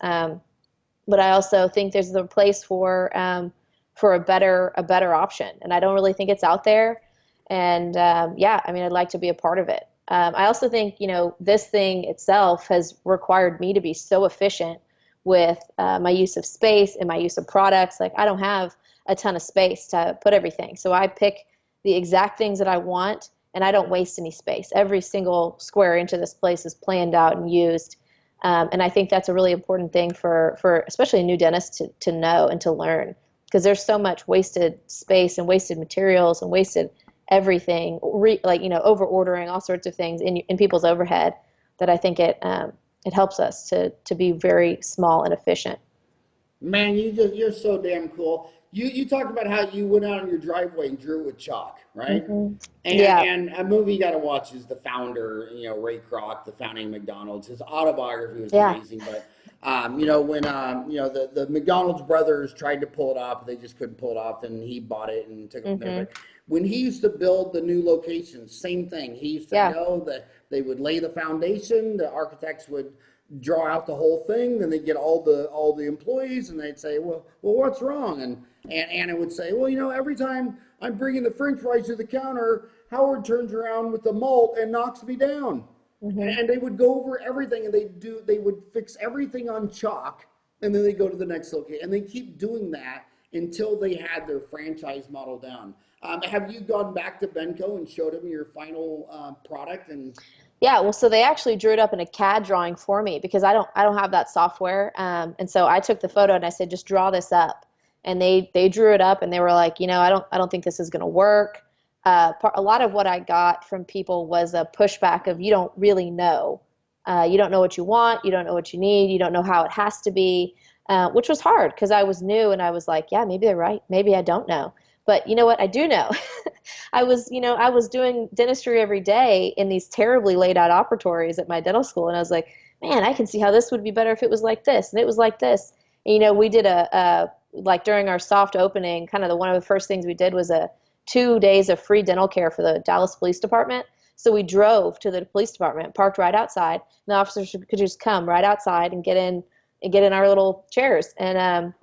but I also think there's the place for a better option, and I don't really think it's out there. And yeah, I mean, I'd like to be a part of it. I also think this thing itself has required me to be so efficient with my use of space and my use of products. Like I don't have a ton of space to put everything, so I pick the exact things that I want and I don't waste any space. Every single square inch of this place is planned out and used. And I think that's a really important thing for especially a new dentist to know and to learn, because there's so much wasted space and wasted materials and wasted everything, over ordering all sorts of things in people's overhead, that I think it helps us to be very small and efficient. Man, you're so damn cool. You talked about how you went out on your driveway and drew with chalk, right? Hmm. And Yeah, and a movie you got to watch is the founder, Ray Kroc, the founding of McDonald's. His autobiography was yeah. amazing, but when the McDonald's brothers tried to pull it off, they just couldn't pull it off. Then he bought it and took it from there. Hmm. But when he used to build the new locations, same thing. He used to Yeah. go that they would lay the foundation, the architects would draw out the whole thing, then they'd get all the employees and they'd say, well, what's wrong? And Anna would say, well, every time I'm bringing the French fries to the counter, Howard turns around with the malt and knocks me down. Hmm. And they would go over everything, and they would fix everything on chalk, and then they go to the next location, and they keep doing that until they had their franchise model down. Have you gone back to Benco and showed them your final product? And Yeah, well, so they actually drew it up in a CAD drawing for me because I don't have that software. And so I took the photo and I said, just draw this up. And they drew it up and they were like, I don't think this is going to work. A lot of what I got from people was a pushback of, you don't really know. You don't know what you want. You don't know what you need. You don't know how it has to be, which was hard because I was new and I was like, yeah, maybe they're right. Maybe I don't know. But you know what? I do know. I was doing dentistry every day in these terribly laid out operatories at my dental school, and I was like, man, I can see how this would be better if it was like this, and it was like this. And, we did like during our soft opening, kind of one of the first things we did was a 2 days of free dental care for the Dallas Police Department. So we drove to the police department, parked right outside, and the officers could just come right outside and get in our little chairs. And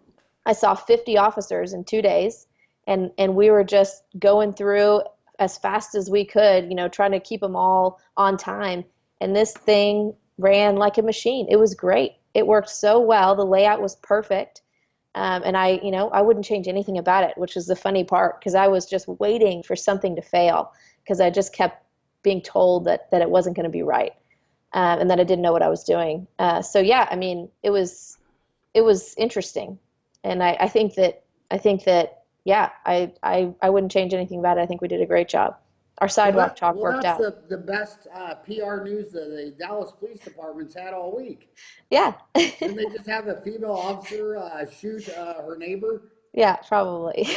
I saw 50 officers in 2 days, and we were just going through as fast as we could, trying to keep them all on time. And this thing ran like a machine. It was great. It worked so well. The layout was perfect. And I wouldn't change anything about it, which is the funny part, because I was just waiting for something to fail, because I just kept being told that it wasn't going to be right, and that I didn't know what I was doing. So yeah, I mean, it was interesting, and I think that yeah, I wouldn't change anything about it. I think we did a great job. Our sidewalk chalk worked That's out. the best PR news that the Dallas Police Department's had all week. Yeah. Didn't they just have a female officer shoot her neighbor? Yeah, probably.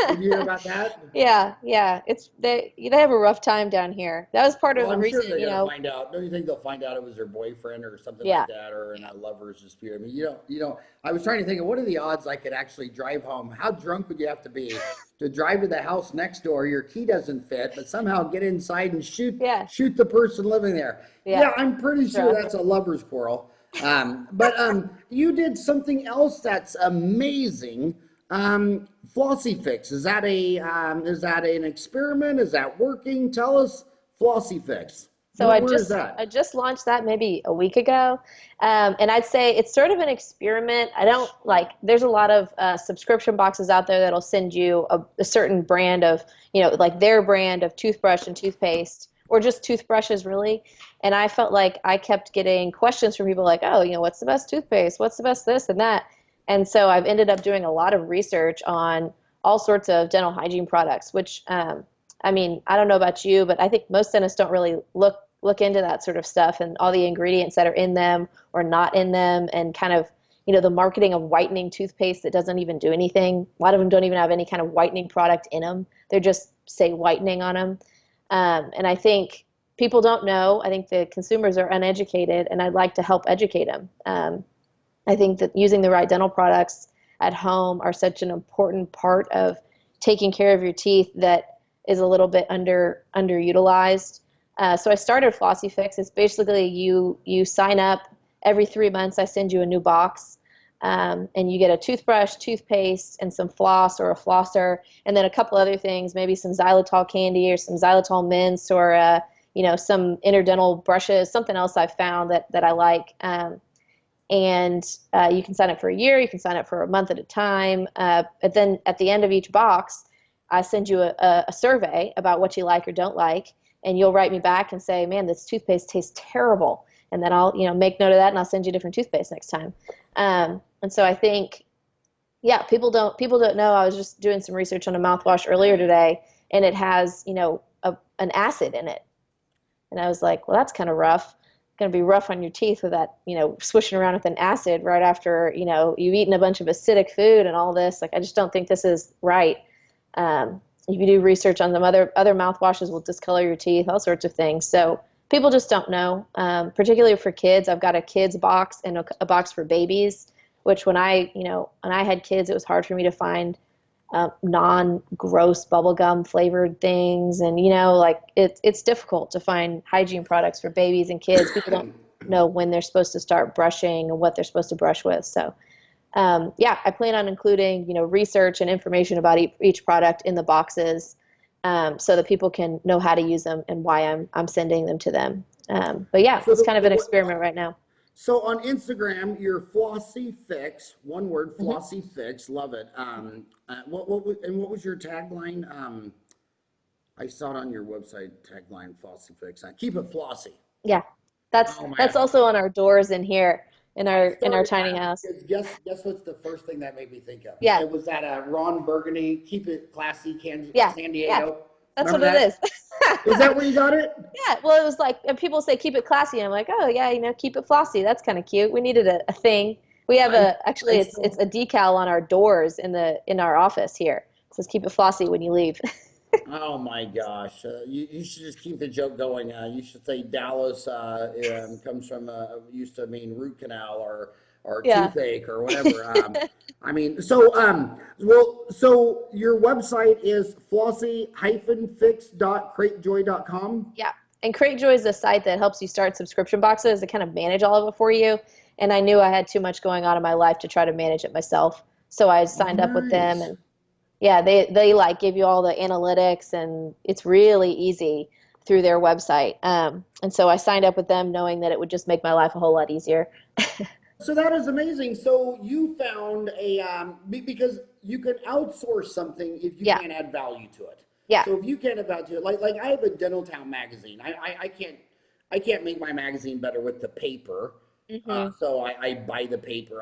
Did you hear about that? Yeah, yeah. They have a rough time down here. That was part of Well, the I'm sure reason, they're gonna find out. Don't you think they'll find out it was her boyfriend or something like yeah. that, or in a lover's dispute? I mean, I was trying to think of what are the odds I could actually drive home? How drunk would you have to drive to the house next door? Your key doesn't fit, but somehow get inside and Yeah. shoot the person living there. Yeah. Yeah, I'm pretty sure Drunk. that's a lover's quarrel. But you did something else that's amazing. Flossy Fix, is that an experiment? Is that working? Tell us. Flossy Fix. So I Where is I that? just launched that maybe a week ago, and I'd say it's sort of an experiment. I don't like. There's a lot of subscription boxes out there that'll send you a certain brand of, like their brand of toothbrush and toothpaste, or just toothbrushes really. And I felt like I kept getting questions from people like, oh, what's the best toothpaste? What's the best this and that? And so I've ended up doing a lot of research on all sorts of dental hygiene products, which I mean, I don't know about you, but I think most dentists don't really look into that sort of stuff and all the ingredients that are in them or not in them, and kind of, the marketing of whitening toothpaste that doesn't even do anything. A lot of them don't even have any kind of whitening product in them. They're just say whitening on them. And I think people don't know. I think the consumers are uneducated, and I'd like to help educate them. I think that using the right dental products at home are such an important part of taking care of your teeth that is a little bit underutilized. So I started Flossy Fix. It's basically you sign up every 3 months. I send you a new box, and you get a toothbrush, toothpaste, and some floss or a flosser, and then a couple other things, maybe some xylitol candy or some xylitol mints, or some interdental brushes, something else I found that I like. And you can sign up for a year, you can sign up for a month at a time. But then at the end of each box, I send you a survey about what you like or don't like, and you'll write me back and say, man, this toothpaste tastes terrible. And then I'll, make note of that, and I'll send you different toothpaste next time. And so I think, yeah, people don't know. I was just doing some research on a mouthwash earlier today, and it has, an acid in it. And I was like, well, that's kind of rough. Going to be rough on your teeth with that, swishing around with an acid right after, you've eaten a bunch of acidic food and all this. Like, I just don't think this is right. If you do research on them, other mouthwashes will discolor your teeth, all sorts of things. So people just don't know, particularly for kids. I've got a kids box and a box for babies, which when I had kids, it was hard for me to find non-gross bubblegum flavored things. And, like it's difficult to find hygiene products for babies and kids. People don't know when they're supposed to start brushing and what they're supposed to brush with. So yeah, I plan on including, research and information about each product in the boxes, so that people can know how to use them and why I'm sending them to them. But yeah, So it's kind of an experiment right now. so on Instagram, your Flossy Fix, one word, Hmm. Flossy Fix, love it. What was your tagline? I saw it on your website tagline, Flossy Fix. Keep it flossy. Yeah, that's Oh that's man, also on our doors in here I in our started tiny laughing house. because guess what's the first thing that made me think of? Yeah, It was that Ron Burgundy, Keep It Classy, yeah, San yeah. Diego. That's Remember what it that? is. Is that where you got it? Yeah, well, it was like, and people say keep it classy, and I'm like, oh yeah, keep it flossy. That's kind of cute. We needed a thing. We have I actually I it's still a decal on our doors in our office here. It says keep it flossy when you leave. Oh my gosh. You should just keep the joke going. You should say Dallas comes from used to mean root canal or Yeah. toothache or whatever. I mean, so your website is flossy-fix.cratejoy.com. Yeah. And CrateJoy is a site that helps you start subscription boxes to kind of manage all of it for you. And I knew I had too much going on in my life to try to manage it myself. So I Oh, signed up with them, nice. and yeah, they like give you all the analytics, and it's really easy through their website. And so I signed up with them knowing that it would just make my life a whole lot easier. So that is amazing. So you found because you can outsource something if you Yeah. can't add value to it. Yeah. So if you can't add value to it, like I have a Dental Town magazine. I can't make my magazine better with the paper. Hmm. So I buy the paper,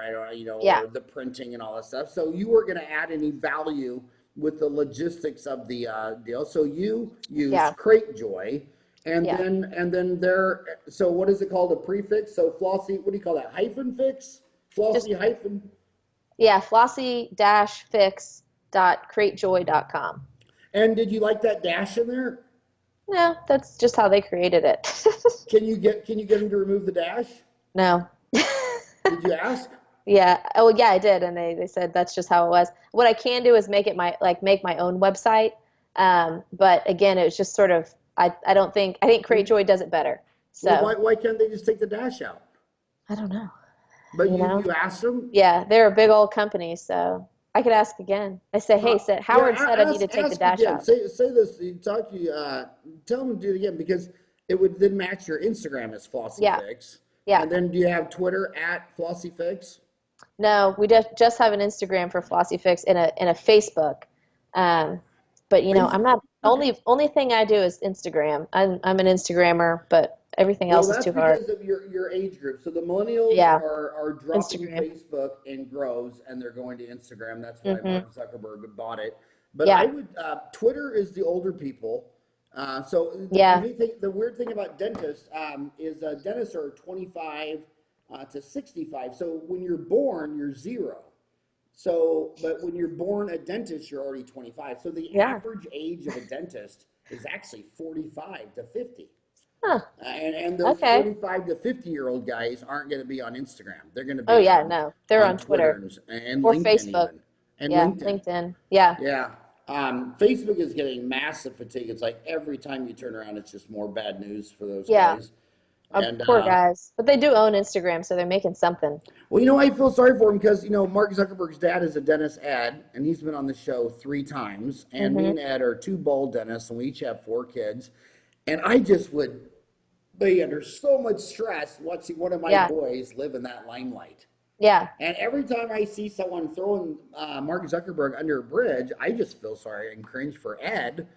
Yeah. or the printing and all that stuff. So you were going to add any value with the logistics of the deal. So you use Yeah. Crate Joy, Yeah. and then there. So what is it called? A prefix. So Flossy. What do you call that? Hyphen fix. Just Flossy hyphen. yeah, flossy-fix.cratejoy.com. And did you like that dash in there? No, that's just how they created it. Can you get them to remove the dash? No. Did you ask? Yeah. Oh, yeah, I did, and they said that's just how it was. What I can do is make my own website. But again, it was just sort of I think CreateJoy does it better. Well, So why can't they just take the dash out? I don't know. But You know? you asked them? Yeah, they're a big old company, so I could ask again. I say, hey, said Yeah, Howard said I need to take the ask dash again. out. Say this. You talk to you. Tell them to do it again because it would then match your Instagram as Flossy Yeah, Fix. yeah. And then do you have Twitter at Flossy Fix? No, we just have an Instagram for Flossy Fix and a Facebook. Um, but I'm Facebook. not only thing I do is Instagram. I'm an Instagrammer, but everything Well, else is that's too hard. because of your age group. So the millennials Yeah, are dropping Instagram. Facebook in groves and they're going to Instagram. That's why Hmm. Mark Zuckerberg bought it. But I Yeah, would Twitter is the older people. So the yeah, neat thing, the weird thing about dentists is dentists are 25 to 65. So when you're born, you're zero. So, but when you're born a dentist, you're already 25. So the yeah. average age of a dentist is actually 45 to 50. Huh. And those Okay. 45 to 50-year-old guys aren't going to be on Instagram. They're going to Oh be yeah, no, they're on on Twitter Twitter and or LinkedIn Facebook. even. And Yeah, LinkedIn. LinkedIn. Yeah, Yeah. Facebook is getting massive fatigue. It's like every time you turn around, it's just more bad news for those yeah. guys. And Poor guys, but they do own Instagram, so they're making something. well, I feel sorry for him because, Mark Zuckerberg's dad is a dentist, Ed, and he's been on the show 3 times. And me Hmm. and Ed are two bald dentists, and we each have 4 kids. And I just would be under so much stress watching one of my Yeah, boys live in that limelight. yeah. And every time I see someone throwing Mark Zuckerberg under a bridge, I just feel sorry and cringe for Ed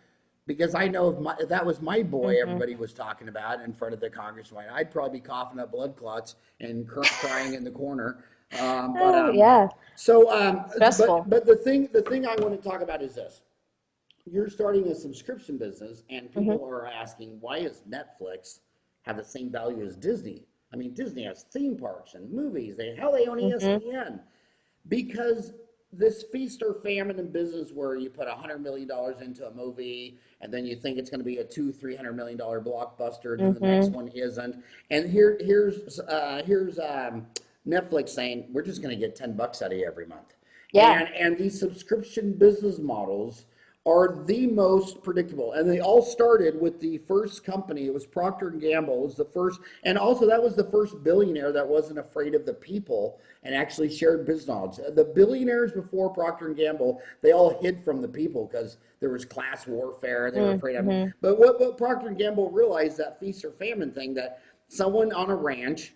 because I know if that was my boy, Hmm. everybody was talking about in front of the congressman, I'd probably be coughing up blood clots and crying in the corner. Um, but Oh, um, yeah. so, um, Stressful. but the thing I want to talk about is this: you're starting a subscription business, and Hmm. people are asking, why does Netflix have the same value as Disney? I mean, Disney has theme parks and movies. They own Hmm. ESPN because this feast or famine in business where you put $100 million into a movie and then you think it's going to be a $300 million blockbuster and then the next Hmm. one isn't. And here's Netflix saying we're just going to get $10 out of you every month. Yeah. And these subscription business models are the most predictable, and they all started with the first company. It was Procter and Gamble was the first, and also that was the first billionaire that wasn't afraid of the people and actually shared business knowledge. The billionaires before Procter and Gamble, they all hid from the people because there was class warfare. They were afraid of them. Hmm. But what Procter and Gamble realized, that feast or famine thing, that someone on a ranch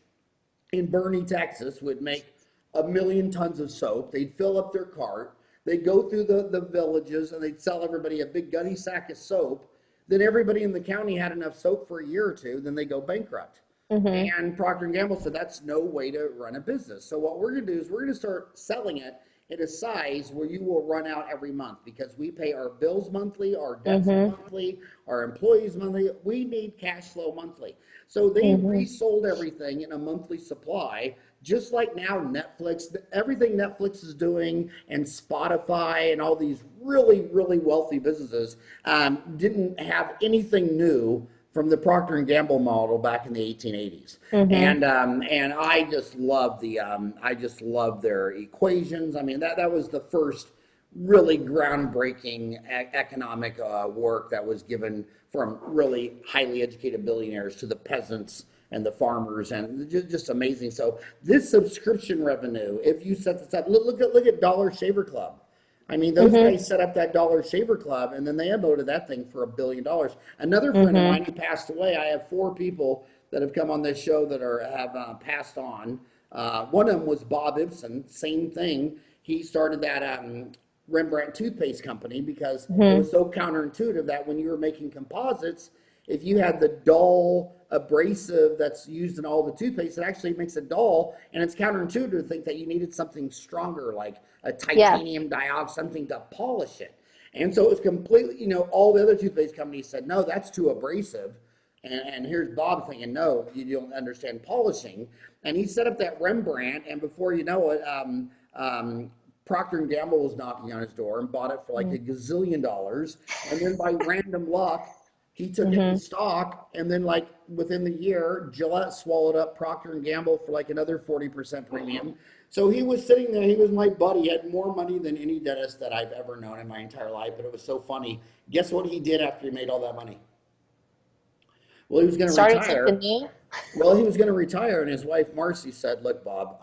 in Bernie, Texas, would make 1 million tons of soap. They'd fill up their cart. They'd go through the villages and they'd sell everybody a big gunny sack of soap. Then everybody in the county had enough soap for a year or two. Then they go bankrupt. Hmm. And Procter and Gamble said that's no way to run a business. So what we're going to do is we're going to start selling it in a size where you will run out every month because we pay our bills monthly, our debts Hmm. monthly, our employees monthly. We need cash flow monthly. So they Hmm. resold everything in a monthly supply, just like now Netflix, everything Netflix is doing and Spotify and all these really, really wealthy businesses didn't have anything new from the Procter and Gamble model back in the 1880s. Hmm. And I just love their equations. I mean that was the first really groundbreaking economic work that was given from really highly educated billionaires to the peasants and the farmers, and just amazing. So this subscription revenue, if you set this up, look at Dollar Shaver Club. I mean, those Hmm. guys set up that Dollar Shaver Club, and then they unloaded that thing for $1 billion. Another friend of Hmm. mine, he passed away. I have 4 people that have come on this show that have passed on. One of them was Bob Ibsen. Same thing. He started that Rembrandt toothpaste company because it Hmm. was so counterintuitive that when you were making composites, if you had the dull abrasive that's used in all the toothpaste, it actually makes it dull, and it's counterintuitive to think that you needed something stronger like a Yeah. titanium dioxide, something to polish it. And so it was completely, all the other toothpaste companies said, no, that's too abrasive. And here's Bob thinking, no, you don't understand polishing. And he set up that Rembrandt, and before you know it, Procter and Gamble was knocking on his door and bought it for like $1 gazillion. And then by random luck, he took it in stock, and then like within the year, Gillette swallowed up Procter and Gamble for like another 40% premium. So he was sitting there, he was my buddy, he had more money than any dentist that I've ever known in my entire life, but it was so funny. Guess what he did after he made all that money? Well, he was going to Started retire. something new. Well, he was going to retire, and his wife Marcy said, "Look, Bob,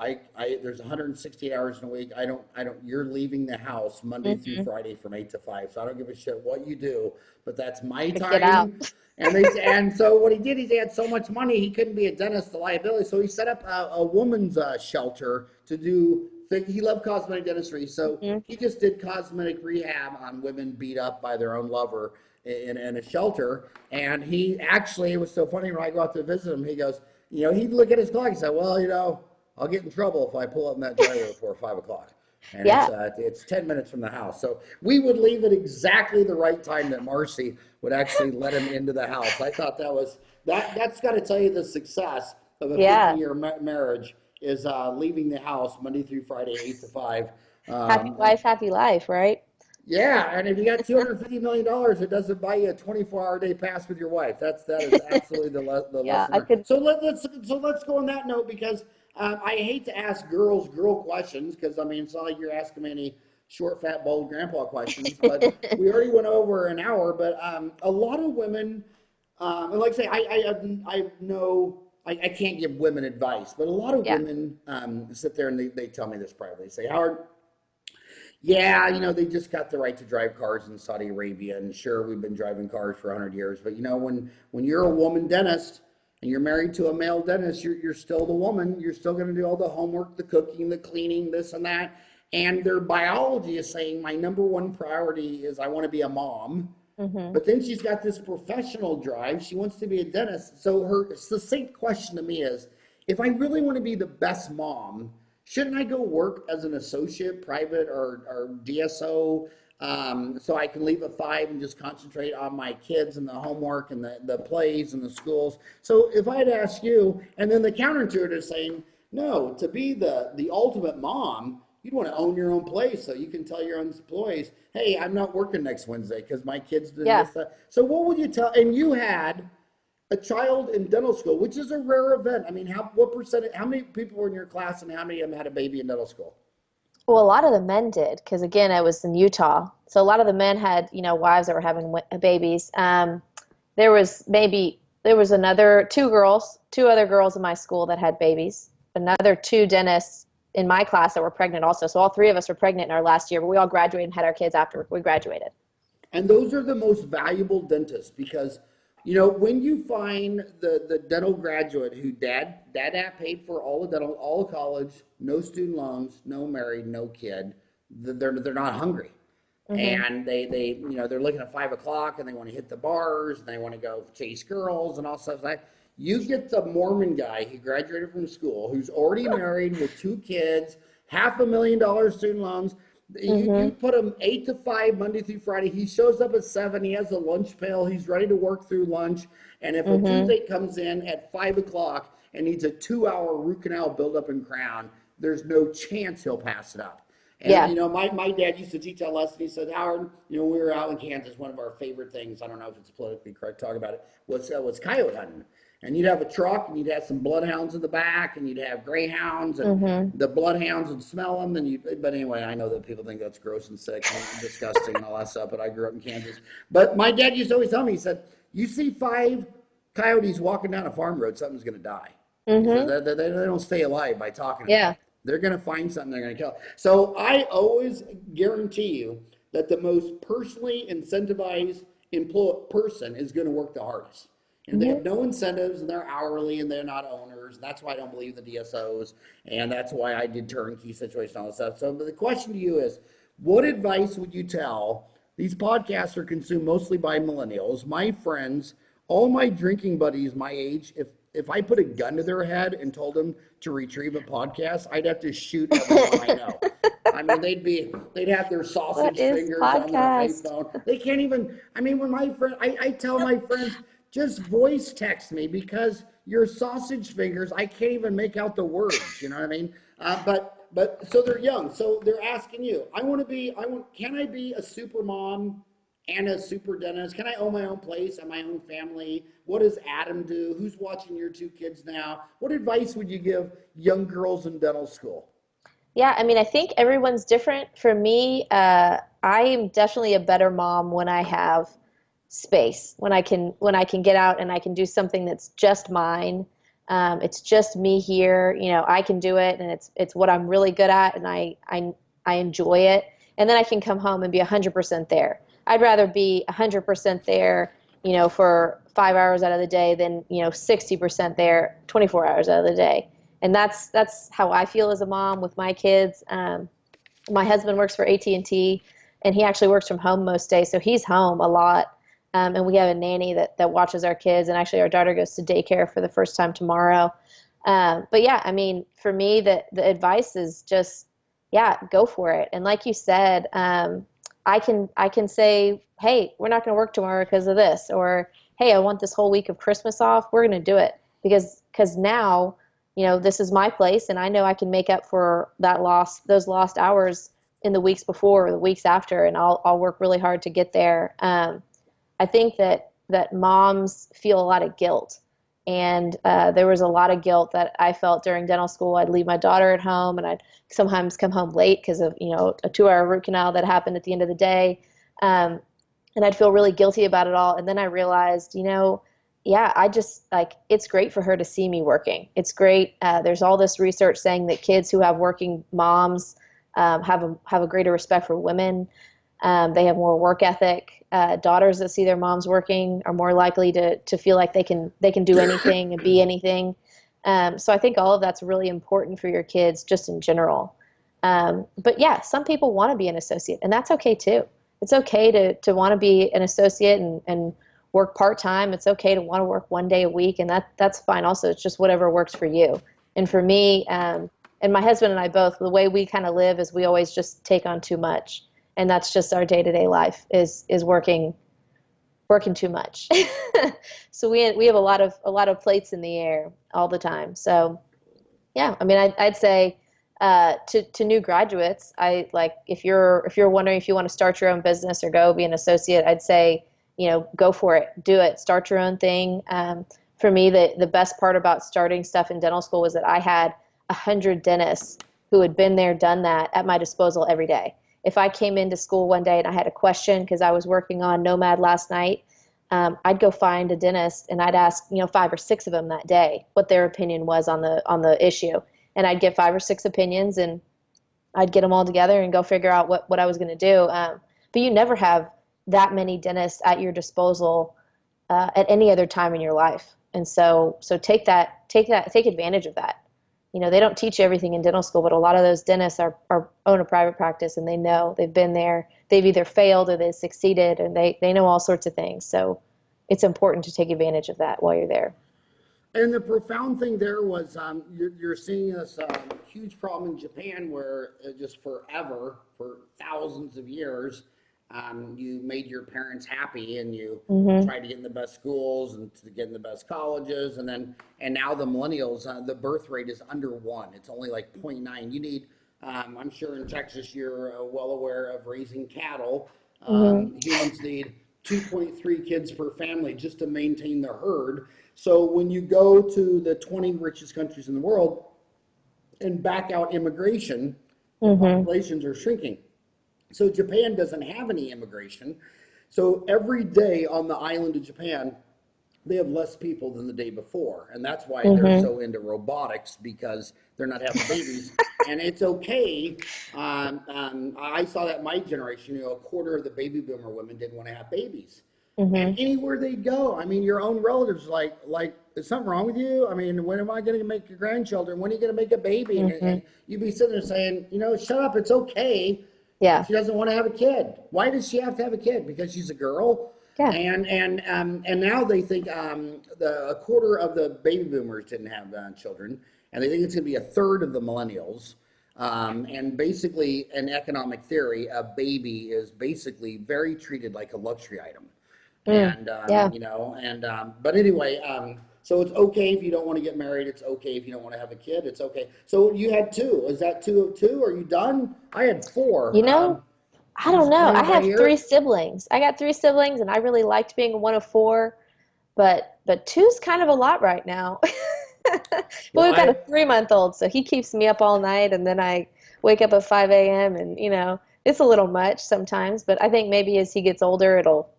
there's 160 hours in a week. I don't. You're leaving the house Monday through Friday from 8 to 5. So I don't give a shit what you do, but that's my Get out. time." And so what he did, he had so much money he couldn't be a dentist, the liability. So he set up a woman's shelter to do. He loved cosmetic dentistry, so he just did cosmetic rehab on women beat up by their own lover in a shelter. And he actually, it was so funny when I go out to visit him, he goes, he'd look at his clock and say, well, I'll get in trouble if I pull up in that driveway before 5 o'clock. And it's 10 minutes from the house. So we would leave at exactly the right time that Marcy would actually let him into the house. I thought that's got to tell you the success of a 50-year marriage is leaving the house Monday through Friday, 8 to 5. Happy wife, happy life, right? Yeah, and if you got $250 million, it doesn't buy you a 24-hour day pass with your wife. That is absolutely the lesson. So let's go on that note, because I hate to ask girl questions, because it's not like you're asking me any short, fat, bold grandpa questions. But we already went over an hour. But a lot of women, and like I say, I know I can't give women advice, but a lot of women sit there and they tell me this privately. They say, Howard, they just got the right to drive cars in Saudi Arabia, and sure, we've been driving cars for 100 years. But when you're a woman dentist and you're married to a male dentist, you're still the woman. You're still going to do all the homework, the cooking, the cleaning, this and that. And their biology is saying, my number one priority is I want to be a mom. But then she's got this professional drive. She wants to be a dentist. So her succinct question to me is, if I really want to be the best mom, shouldn't I go work as an associate, private, or DSO, so I can leave at 5 and just concentrate on my kids and the homework and the plays and the schools? So if I had asked you, and then the counterintuitive is saying, no, to be the ultimate mom, you'd want to own your own place so you can tell your own employees, hey, I'm not working next Wednesday because my kids did this. So what would you tell? And you had a child in dental school, which is a rare event. How many people were in your class, and how many of them had a baby in dental school? Well, a lot of the men did, because again, I was in Utah. So a lot of the men had, wives that were having babies. There was two other girls in my school that had babies, another 2 dentists in my class that were pregnant also. So all 3 of us were pregnant in our last year, but we all graduated and had our kids after we graduated. And those are the most valuable dentists, because when you find the dental graduate who dad paid for all the dental, all the college, no student loans, no married, no kid, they're not hungry. And they're looking at 5 o'clock and they want to hit the bars and they want to go chase girls and all stuff like that. You get the Mormon guy who graduated from school, who's already married with 2 kids, $500,000 student loans. You put him 8 to 5 Monday through Friday. He shows up at 7. He has a lunch pail. He's ready to work through lunch. And if a Tuesday comes in at 5 o'clock and needs a 2-hour root canal buildup and crown, there's no chance he'll pass it up. And my dad used to teach that lesson. He said, Howard, we were out in Kansas. One of our favorite things, I don't know if it's politically correct to talk about it, was coyote hunting. And you'd have a truck, and you'd have some bloodhounds in the back, and you'd have greyhounds, and the bloodhounds would smell them. But anyway, I know that people think that's gross and sick and disgusting and all that stuff, but I grew up in Kansas. But my dad used to always tell me, he said, you see 5 coyotes walking down a farm road, something's going to die. They don't stay alive by talking to them. They're going to find something they're going to kill. So I always guarantee you that the most personally incentivized person is going to work the hardest. They have no incentives, and they're hourly, and they're not owners. That's why I don't believe the DSOs, and that's why I did turnkey situation, all this stuff. So the question to you is, what advice would you tell? These podcasts are consumed mostly by millennials. My friends, all my drinking buddies my age, if I put a gun to their head and told them to retrieve a podcast, I'd have to shoot everyone I know. I mean, they'd have their What sausage is fingers on their podcast? iPhone. They can't even, I mean, when my friend, I tell my friends, just voice text me because your sausage fingers, I can't even make out the words, you know what I mean? So they're young. So they're asking you, can I be a super mom and a super dentist? Can I own my own place and my own family? What does Adam do? Who's watching your two kids now? What advice would you give young girls in dental school? Yeah, I mean, I think everyone's different. For me, I am definitely a better mom when I have space, when I can get out and I can do something that's just mine. It's just me here. You know, I can do it, and it's what I'm really good at, and I enjoy it. And then I can come home and be 100% there. I'd rather be 100% there, you know, for 5 hours out of the day than, you know, 60% there 24 hours out of the day. And that's how I feel as a mom with my kids. My husband works for AT&T, and he actually works from home most days, so he's home a lot. And we have a nanny that watches our kids, and actually our daughter goes to daycare for the first time tomorrow. But yeah, I mean, for me, the advice is just, yeah, go for it. And like you said, I can say, hey, we're not going to work tomorrow because of this, or hey, I want this whole week of Christmas off. We're going to do it because now, you know, this is my place, and I know I can make up for those lost hours in the weeks before or the weeks after, and I'll work really hard to get there. I think that moms feel a lot of guilt, and there was a lot of guilt that I felt during dental school. I'd leave my daughter at home, and I'd sometimes come home late because of, you know, a 2-hour root canal that happened at the end of the day, um, and I'd feel really guilty about it all. And then I realized, you know, yeah, I just like it's great for her to see me working. It's great. There's all this research saying that kids who have working moms have a greater respect for women. They have more work ethic. Daughters that see their moms working are more likely to feel like they can do anything and be anything. So I think all of that's really important for your kids just in general. But yeah, some people want to be an associate, and that's okay too. It's okay to want to be an associate and work part-time. It's okay to want to work 1 day a week, and that's fine also. It's just whatever works for you. And for me, and my husband and I both, the way we kind of live is we always just take on too much. And that's just our day-to-day life is working too much. So we have a lot of plates in the air all the time. So yeah, I mean, I'd say to new graduates, I like if you're wondering if you want to start your own business or go be an associate, I'd say, you know, go for it, do it, start your own thing. For me, the best part about starting stuff in dental school was that I had 100 dentists who had been there, done that at my disposal every day. If I came into school one day and I had a question because I was working on Nomad last night, I'd go find a dentist and I'd ask, you know, 5 or 6 of them that day what their opinion was on the issue, and I'd get 5 or 6 opinions, and I'd get them all together and go figure out what I was going to do. But you never have that many dentists at your disposal at any other time in your life, and so take advantage of that. You know, they don't teach you everything in dental school, but a lot of those dentists are own a private practice, and they know, they've been there, they've either failed or they've succeeded, and they know all sorts of things. So it's important to take advantage of that while you're there. And the profound thing there was you're seeing this huge problem in Japan where just forever, for thousands of years, you made your parents happy and you Hmm. tried to get in the best schools and to get in the best colleges. And now the millennials, the birth rate is under 1. It's only like 0.9. You need, I'm sure in Texas you're well aware of raising cattle. Hmm. Humans need 2.3 kids per family just to maintain the herd. So when you go to the 20 richest countries in the world and back out immigration, the Hmm. populations are shrinking. So Japan doesn't have any immigration. So every day on the island of Japan, they have less people than the day before. And that's why they're Hmm. so into robotics, because they're not having babies. And it's okay. I saw that in my generation, you know, a quarter of the baby boomer women didn't want to have babies. And Hmm. anywhere they go, I mean, your own relatives is something wrong with you? I mean, when am I going to make your grandchildren? When are you going to make a baby? Hmm. And you'd be sitting there saying, you know, shut up, it's okay. Yeah. She doesn't want to have a kid. Why does she have to have a kid? Because she's a girl. Yeah. And now they think a quarter of the baby boomers didn't have children, and they think it's going to be a third of the millennials. And basically, in economic theory, a baby is basically very treated like a luxury item. Mm, And, yeah. but anyway, so it's okay if you don't want to get married. It's okay if you don't want to have a kid. It's okay. So you had two. Is that two of two? Are you done? I had four. You know, I I'm don't just know. playing I it by have three ear. siblings. I got three siblings, and I really liked being one of four, but two's kind of a lot right now. But Well, we've got a I 3 month old, so he keeps me up all night, and then I wake up at 5 a.m. and it's a little much sometimes. But I think maybe as he gets older, it'll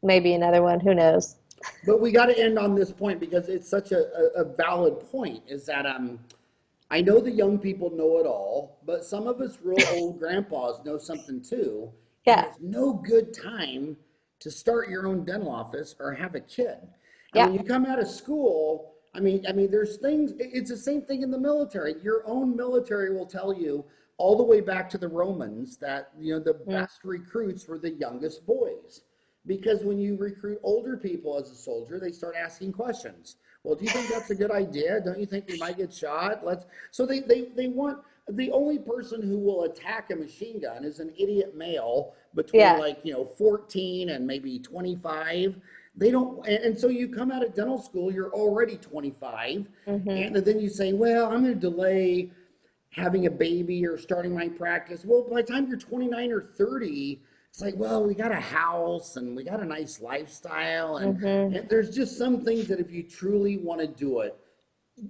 maybe another one. Who knows? But we got to end on this point because it's such a valid point. Is that I know the young people know it all, but some of us real old grandpas know something too. And Yeah, it's no good time to start your own dental office or have a kid. And yeah, when you come out of school, there's things. It's the same thing in the military. Your own military will tell you all the way back to the Romans that the mm, best recruits were the youngest boys. Because when you recruit older people as a soldier, they start asking questions. Well, do you think that's a good idea? Don't you think we might get shot? So they want the only person who will attack a machine gun is an idiot male between yeah. 14 and maybe 25. They don't, and so you come out of dental school, you're already 25, Hmm. and then you say, well, I'm going to delay having a baby or starting my practice. Well, by the time you're 29 or 30, it's like, well, we got a house and we got a nice lifestyle. Hmm. And there's just some things that if you truly want to do it,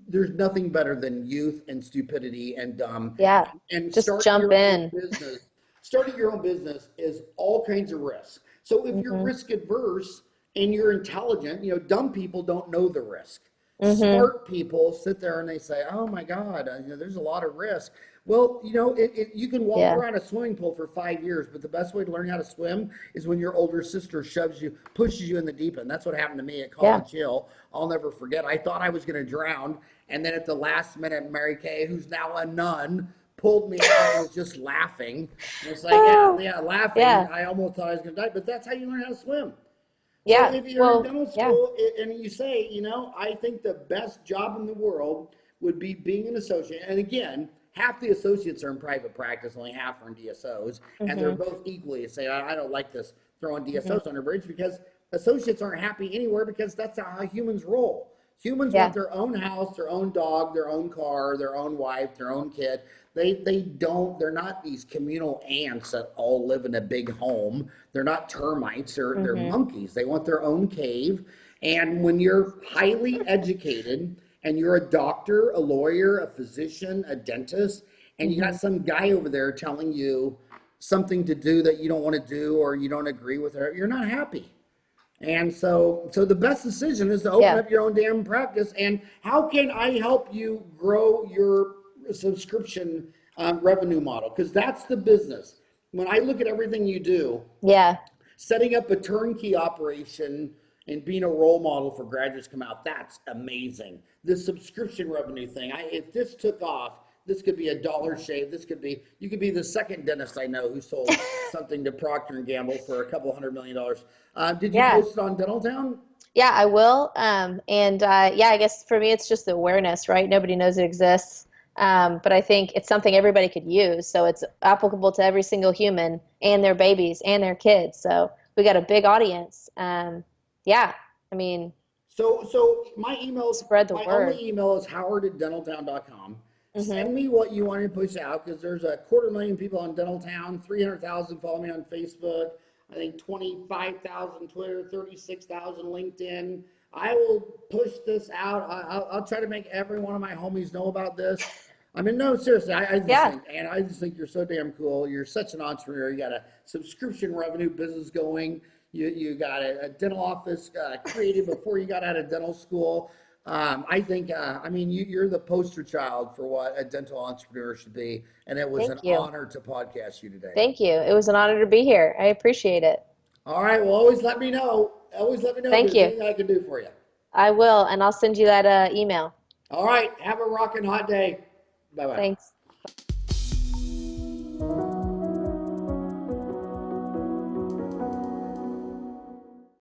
there's nothing better than youth and stupidity and dumb. Yeah. And Just starting jump your own in. business, starting your own business is all kinds of risks. So if you're Hmm. risk adverse and you're intelligent, dumb people don't know the risk. Hmm. Smart people sit there and they say, "Oh my God, there's a lot of risk." Well, you can walk Yeah. around a swimming pool for 5 years, but the best way to learn how to swim is when your older sister pushes you in the deep end. That's what happened to me at Yeah. College Hill. I'll never forget. I thought I was going to drown, and then at the last minute, Mary Kay, who's now a nun, pulled me out and was just laughing. And it's like, yeah, Oh, yeah, laughing. yeah. I almost thought I was going to die, but that's how you learn how to swim. So Yeah. if you're in Well, dental yeah. school and you say, I think the best job in the world would be being an associate. And again, half the associates are in private practice, only half are in DSOs, and they're Hmm. both equally say, I don't like this throwing Hmm. DSOs under bridge because associates aren't happy anywhere because that's how humans roll. Humans want Yeah. their own house, their own dog, their own car, their own wife, their own kid. They're not these communal ants that all live in a big home. They're not termites, they're Hmm. monkeys. They want their own cave. And when you're highly educated and you're a doctor, a lawyer, a physician, a dentist, and you got Hmm. some guy over there telling you something to do that you don't want to do or you don't agree with her, you're not happy. And so the best decision is to open Yeah. up your own damn practice. And how can I help you grow your subscription revenue model? Because that's the business. When I look at everything you do, Yeah. setting up a turnkey operation and being a role model for graduates come out, that's amazing. The subscription revenue thing, if this took off, this could be a dollar shave. You could be the second dentist I know who sold something to Procter and Gamble for a couple $100 million. Did you Yeah. post it on Dental Town? Yeah, I will. And yeah, I guess for me, it's just the awareness, right? Nobody knows it exists. But I think it's something everybody could use. So it's applicable to every single human and their babies and their kids. So we got a big audience. Yeah, I mean, So my emails, spread the my only word. email is howard@dentaltown.com. Hmm. Send me what you want to push out because there's a 250,000 people on Dental Town, 300,000 follow me on Facebook. I think 25,000 Twitter, 36,000 LinkedIn. I will push this out. I'll try to make every one of my homies know about this. No, seriously, Yeah, I just think you're so damn cool. You're such an entrepreneur. You got a subscription revenue business going. You got a dental office created before you got out of dental school. I think, you're the poster child for what a dental entrepreneur should be. And it was an thank you. honor to podcast you today. Thank you. It was an honor to be here. I appreciate it. All right. Well, always let me know. Always let me know if Thank there's you. anything I can do for you. I will, and I'll send you that email. All right. Have a rocking hot day. Bye bye. Thanks.